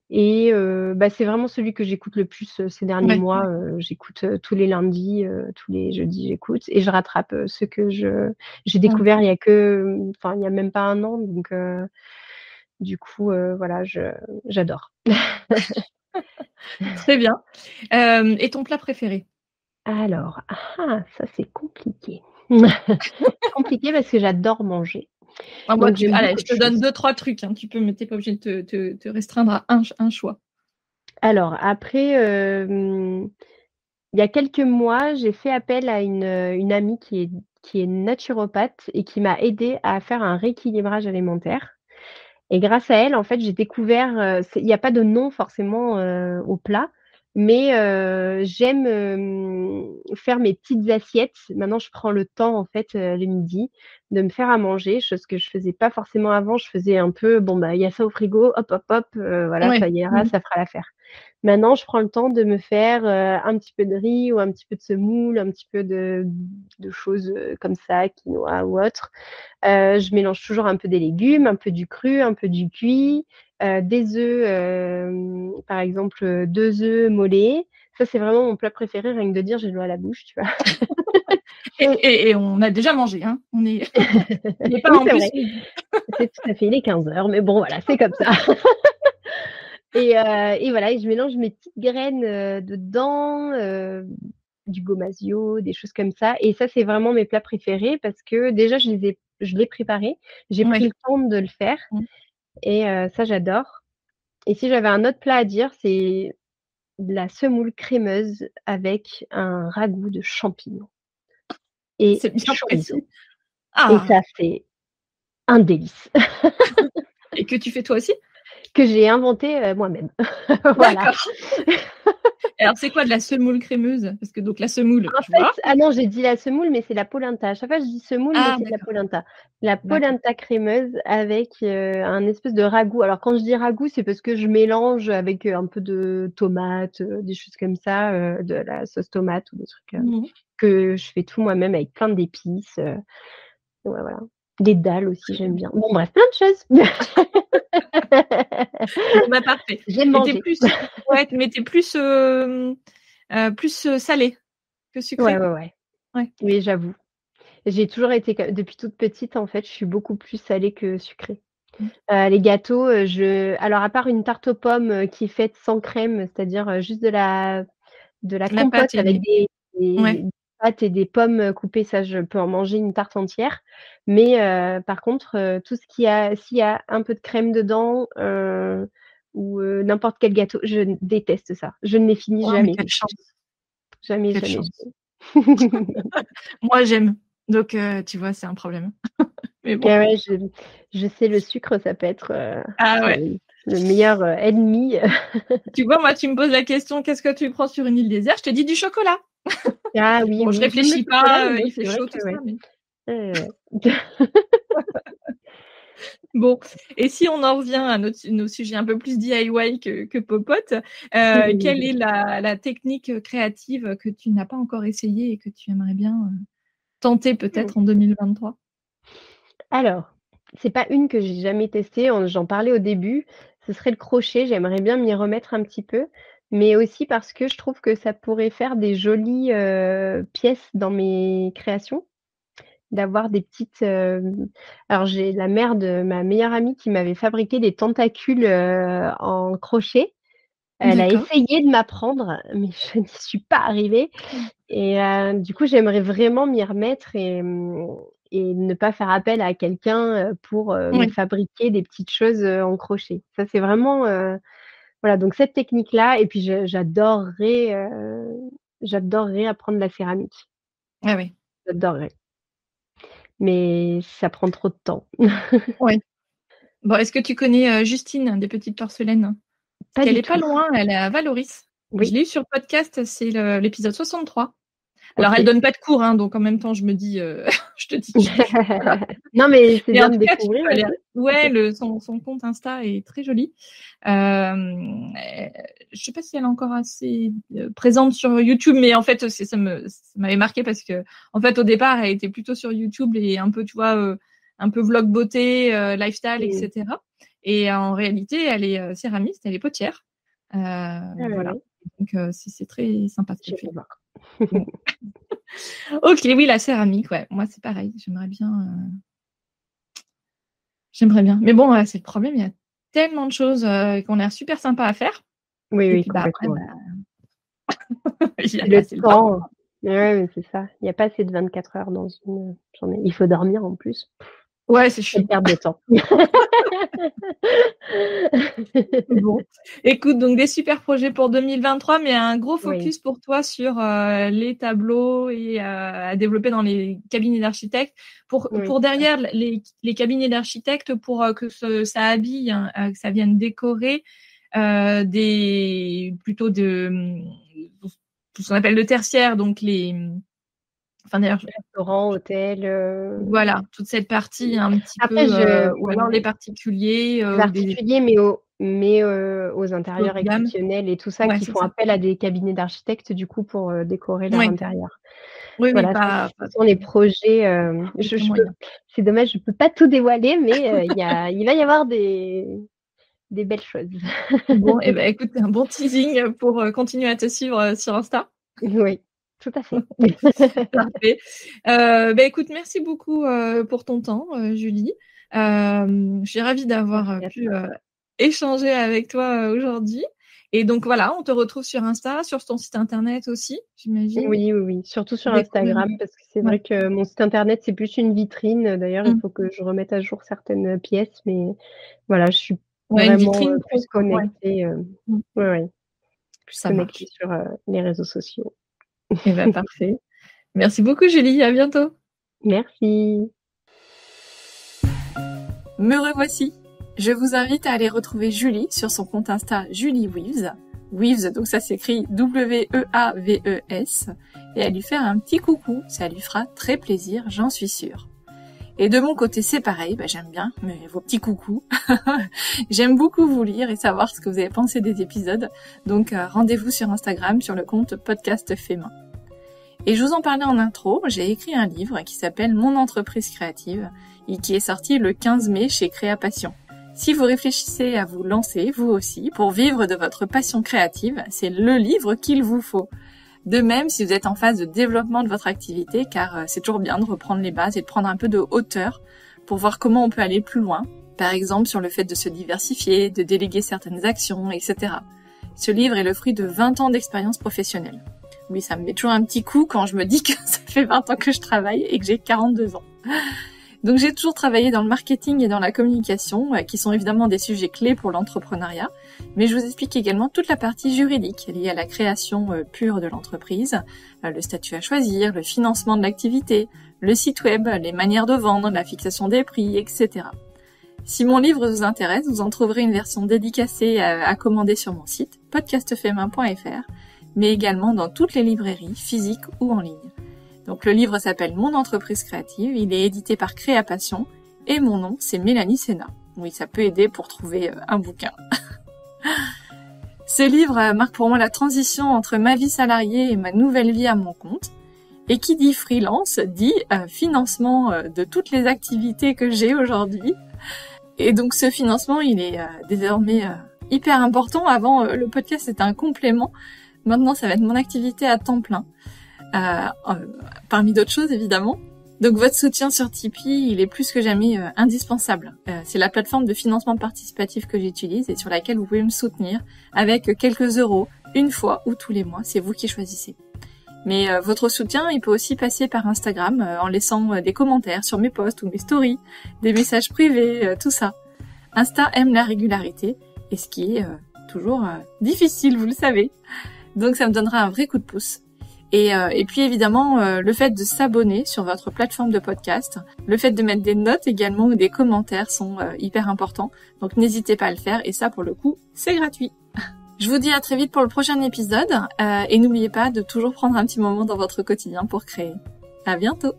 et bah, c'est vraiment celui que j'écoute le plus, ces derniers ouais, mois, d'accord. j'écoute, tous les lundis, tous les jeudis j'écoute et je rattrape, ceux que j'ai Mmh. découverts il y a que, enfin il y a même pas un an, donc du coup, voilà, j'adore. Très bien. Et ton plat préféré? Alors, ça c'est compliqué. Compliqué parce que j'adore manger, Ah moi donc tu j'aime allez, beaucoup je de te donne choses. deux-trois trucs, hein, tu es pas obligé de te restreindre à un choix. Alors après, il y a quelques mois, j'ai fait appel à une amie qui est naturopathe et qui m'a aidée à faire un rééquilibrage alimentaire. Et grâce à elle, en fait, j'ai découvert, c'est il y a pas de nom forcément, au plat, mais j'aime, faire mes petites assiettes. Maintenant, je prends le temps, en fait, le midi, de me faire à manger, chose que je faisais pas forcément avant. Je faisais un peu: «Bon, bah, il y a ça au frigo, hop, hop, hop, voilà, Ouais. ça ira, Mmh. ça fera l'affaire». Maintenant, je prends le temps de me faire un petit peu de riz ou un petit peu de semoule, un petit peu de choses comme ça, quinoa ou autre. Je mélange toujours un peu des légumes, un peu du cru, un peu du cuit, des œufs, par exemple 2 œufs mollets. Ça, c'est vraiment mon plat préféré, rien que de dire, j'ai l'eau à la bouche, tu vois? Et on a déjà mangé, hein. On n'est pas Oui, en c'est plus. vrai. C'est tout à fait, il est 15h, mais bon, voilà, c'est comme ça. Et voilà, et je mélange mes petites graines dedans, du gomasio, des choses comme ça. Et ça, c'est vraiment mes plats préférés parce que déjà, je l'ai préparé. J'ai pris Ouais. le temps de le faire Mmh. et ça, j'adore. Et si j'avais un autre plat à dire, c'est de la semoule crémeuse avec un ragoût de champignons et C'est bien chorizo. précis. Et Ah! ça, c'est un délice Et que tu fais toi aussi? que j'ai inventé moi-même. Voilà. D'accord. Alors, c'est quoi de la semoule crémeuse? Parce que donc la semoule, En je vois. fait, ah non, j'ai dit la semoule, mais c'est la polenta. À chaque fois, je dis semoule, mais Ah c'est de la d'accord, polenta. La d'accord. polenta crémeuse avec un espèce de ragoût. Alors, quand je dis ragoût, c'est parce que je mélange avec un peu de tomates, des choses comme ça, de la sauce tomate ou des trucs Mmh. que je fais tout moi-même avec plein d'épices. Ouais, voilà. Des dalles aussi, Très j'aime bien. bien. Bon, bref, plein de choses. Bon bah parfait. J'aime Et tu es manger. plus ouais, mais tu es plus, salée que Ouais, sucrée? ouais, ouais. Ouais. Oui, j'avoue. J'ai toujours été depuis toute petite, en fait, je suis beaucoup plus salée que sucrée. Mmh. Les gâteaux, alors à part une tarte aux pommes, qui est faite sans crème, c'est-à-dire, juste de la La compote pâte et avec les ouais. des pâtes et des pommes, coupées, ça je peux en manger une tarte entière. Mais par contre, tout ce qui a s'il y a un peu de crème dedans, ou n'importe quel gâteau, je déteste ça. Je ne les finis Oh mais jamais. quelle chance, Jamais, quelle jamais, chance. jamais. Moi j'aime, donc tu vois, c'est un problème. Mais bon. Ah ouais, je sais, le sucre, ça peut être, Ah ouais. le meilleur, ennemi. Tu vois, moi, tu me poses la question: «Qu'est-ce que tu prends sur une île déserte?» Je te dis: «Du chocolat». Ah oui, Bon, je oui, j'aime le réfléchis chocolat, pas, mais bon, il fait c'est vrai chaud que tout ça, ouais. mais Ouais, ouais. bon. Et si on en revient à nos sujets un peu plus DIY que popote, quelle est la technique créative que tu n'as pas encore essayée et que tu aimerais bien, tenter Mmh. peut-être en 2023? Alors, c'est pas une que j'ai jamais testée, j'en parlais au début, ce serait le crochet, j'aimerais bien m'y remettre un petit peu, mais aussi parce que je trouve que ça pourrait faire des jolies, pièces dans mes créations. D'avoir des petites, alors j'ai la mère de ma meilleure amie qui m'avait fabriqué des tentacules, en crochet. Elle a D'accord. essayé de m'apprendre, mais je n'y suis pas arrivée Mmh. et du coup, j'aimerais vraiment m'y remettre et ne pas faire appel à quelqu'un, pour, me Oui. fabriquer des petites choses, en crochet. Ça, c'est vraiment, voilà, donc cette technique-là et puis j'adorerais apprendre la céramique. Ah oui. J'adorerais, mais ça prend trop de temps. Ouais. Bon, est-ce que tu connais, Justine des Petites Porcelaines? Parce Pas qu'elle du est pas tout. loin, elle est à Valoris. Je Oui, l'ai eue sur le podcast, c'est l'épisode 63. Alors elle OK. donne pas de cours, hein, donc en même temps je me dis, je te dis que voilà. Non, mais c'est Mais en bien de tout cas, tu découvrir peux aller aussi. ouais, OK. son compte Insta est très joli. Je sais pas si elle est encore assez, présente sur YouTube, mais en fait, ça m'avait marqué parce qu'en fait, au départ, elle était plutôt sur YouTube et un peu, tu vois, un peu vlog beauté, lifestyle et Mmh. cetera. Et en réalité, elle est, céramiste, elle est potière. Ah ouais, Voilà. ouais, Donc c'est très sympa ce je qu'elle vais fait. voir. Mmh. OK, oui, la céramique, ouais. Moi, c'est pareil, j'aimerais bien, j'aimerais bien. Mais bon, c'est le problème, il y a tellement de choses, qui ont l'air super sympas à faire Oui, et oui, puis, bah, après, complètement, ouais. bah, il y a C'est pas le assez le temps. temps. Ouais, mais c'est ça. Il y a pas assez de 24 heures dans une journée. Il faut dormir en plus. Ouais, c'est Quelle chiant. perte de temps. Bon, écoute, donc des super projets pour 2023, mais un gros Oui, focus pour toi sur, les tableaux et à développer dans les cabinets d'architectes. oui, Pour c'est ça. derrière les cabinets d'architectes, pour, que ça habille, hein, que ça vienne décorer, des plutôt tout ce qu'on appelle le tertiaire, donc enfin d'ailleurs, Restaurant, hôtel, voilà, toute cette partie un petit après peu, je ou alors les particuliers, les ou des particuliers, mais mais aux Haut intérieurs de gamme. exceptionnels et tout ça, Ouais, qui c'est font ça. appel à des cabinets d'architectes, du coup, pour, décorer leur Ouais. intérieur. Oui, oui, Voilà, ça, pas ce sont les projets, avec les je peux moyens. c'est dommage, je peux pas tout dévoiler, mais il va y avoir des belles choses. Bon et bah, écoute, un bon teasing pour, continuer à te suivre, sur Insta. Oui, tout à fait. Parfait. Bah, écoute, merci beaucoup, pour ton temps, Julie. Je suis ravie d'avoir, Merci à pu, toi. échanger avec toi, aujourd'hui et donc voilà, on te retrouve sur Insta, sur ton site internet aussi, j'imagine? Oui, oui, oui, surtout sur Découvrir Instagram parce que c'est ouais. vrai que mon site internet, c'est plus une vitrine. D'ailleurs, il Mmh. faut que je remette à jour certaines, pièces, mais voilà, je suis Ouais, une vraiment, vitrine plus pro, quoi. Ouais. connectée, Mmh. ouais, ouais, plus Ça connectée marche. sur, les réseaux sociaux. Et bah, parfait. Merci beaucoup Julie, à bientôt. Merci. Me revoici. Je vous invite à aller retrouver Julie sur son compte Insta Julie Weaves. Weaves, donc ça s'écrit W-E-A-V-E-S. Et à lui faire un petit coucou, ça lui fera très plaisir, j'en suis sûre. Et de mon côté, c'est pareil, j'aime bien vos petits coucous. J'aime beaucoup vous lire et savoir ce que vous avez pensé des épisodes. Donc rendez-vous sur Instagram sur le compte Podcast Fait Main. Et je vous en parlais en intro, j'ai écrit un livre qui s'appelle Mon entreprise créative et qui est sorti le 15 mai chez Créa Passion. Si vous réfléchissez à vous lancer, vous aussi, pour vivre de votre passion créative, c'est le livre qu'il vous faut. De même, si vous êtes en phase de développement de votre activité, car c'est toujours bien de reprendre les bases et de prendre un peu de hauteur pour voir comment on peut aller plus loin, par exemple sur le fait de se diversifier, de déléguer certaines actions, etc. Ce livre est le fruit de 20 ans d'expérience professionnelle. Oui, ça me met toujours un petit coup quand je me dis que ça fait 20 ans que je travaille et que j'ai 42 ans. Donc j'ai toujours travaillé dans le marketing et dans la communication, qui sont évidemment des sujets clés pour l'entrepreneuriat, mais je vous explique également toute la partie juridique liée à la création pure de l'entreprise, le statut à choisir, le financement de l'activité, le site web, les manières de vendre, la fixation des prix, etc. Si mon livre vous intéresse, vous en trouverez une version dédicacée à commander sur mon site, podcastfemain.fr, mais également dans toutes les librairies, physiques ou en ligne. Donc le livre s'appelle Mon entreprise créative, il est édité par Créa Passion, et mon nom c'est Mélanie Sénat. Oui, ça peut aider pour trouver un bouquin. Ce livre marque pour moi la transition entre ma vie salariée et ma nouvelle vie à mon compte. Et qui dit freelance, dit financement de toutes les activités que j'ai aujourd'hui. Et donc ce financement, il est désormais hyper important. Avant, le podcast c'était un complément. Maintenant, ça va être mon activité à temps plein, parmi d'autres choses évidemment. Donc votre soutien sur Tipeee, il est plus que jamais indispensable. C'est la plateforme de financement participatif que j'utilise et sur laquelle vous pouvez me soutenir avec quelques euros, une fois ou tous les mois, c'est vous qui choisissez. Mais votre soutien, il peut aussi passer par Instagram en laissant des commentaires sur mes posts ou mes stories, des messages privés, tout ça. Insta aime la régularité, et ce qui est toujours difficile, vous le savez. Donc ça me donnera un vrai coup de pouce. Et puis évidemment, le fait de s'abonner sur votre plateforme de podcast, le fait de mettre des notes également ou des commentaires sont hyper importants. Donc n'hésitez pas à le faire, et ça pour le coup, c'est gratuit. Je vous dis à très vite pour le prochain épisode, et n'oubliez pas de toujours prendre un petit moment dans votre quotidien pour créer. À bientôt!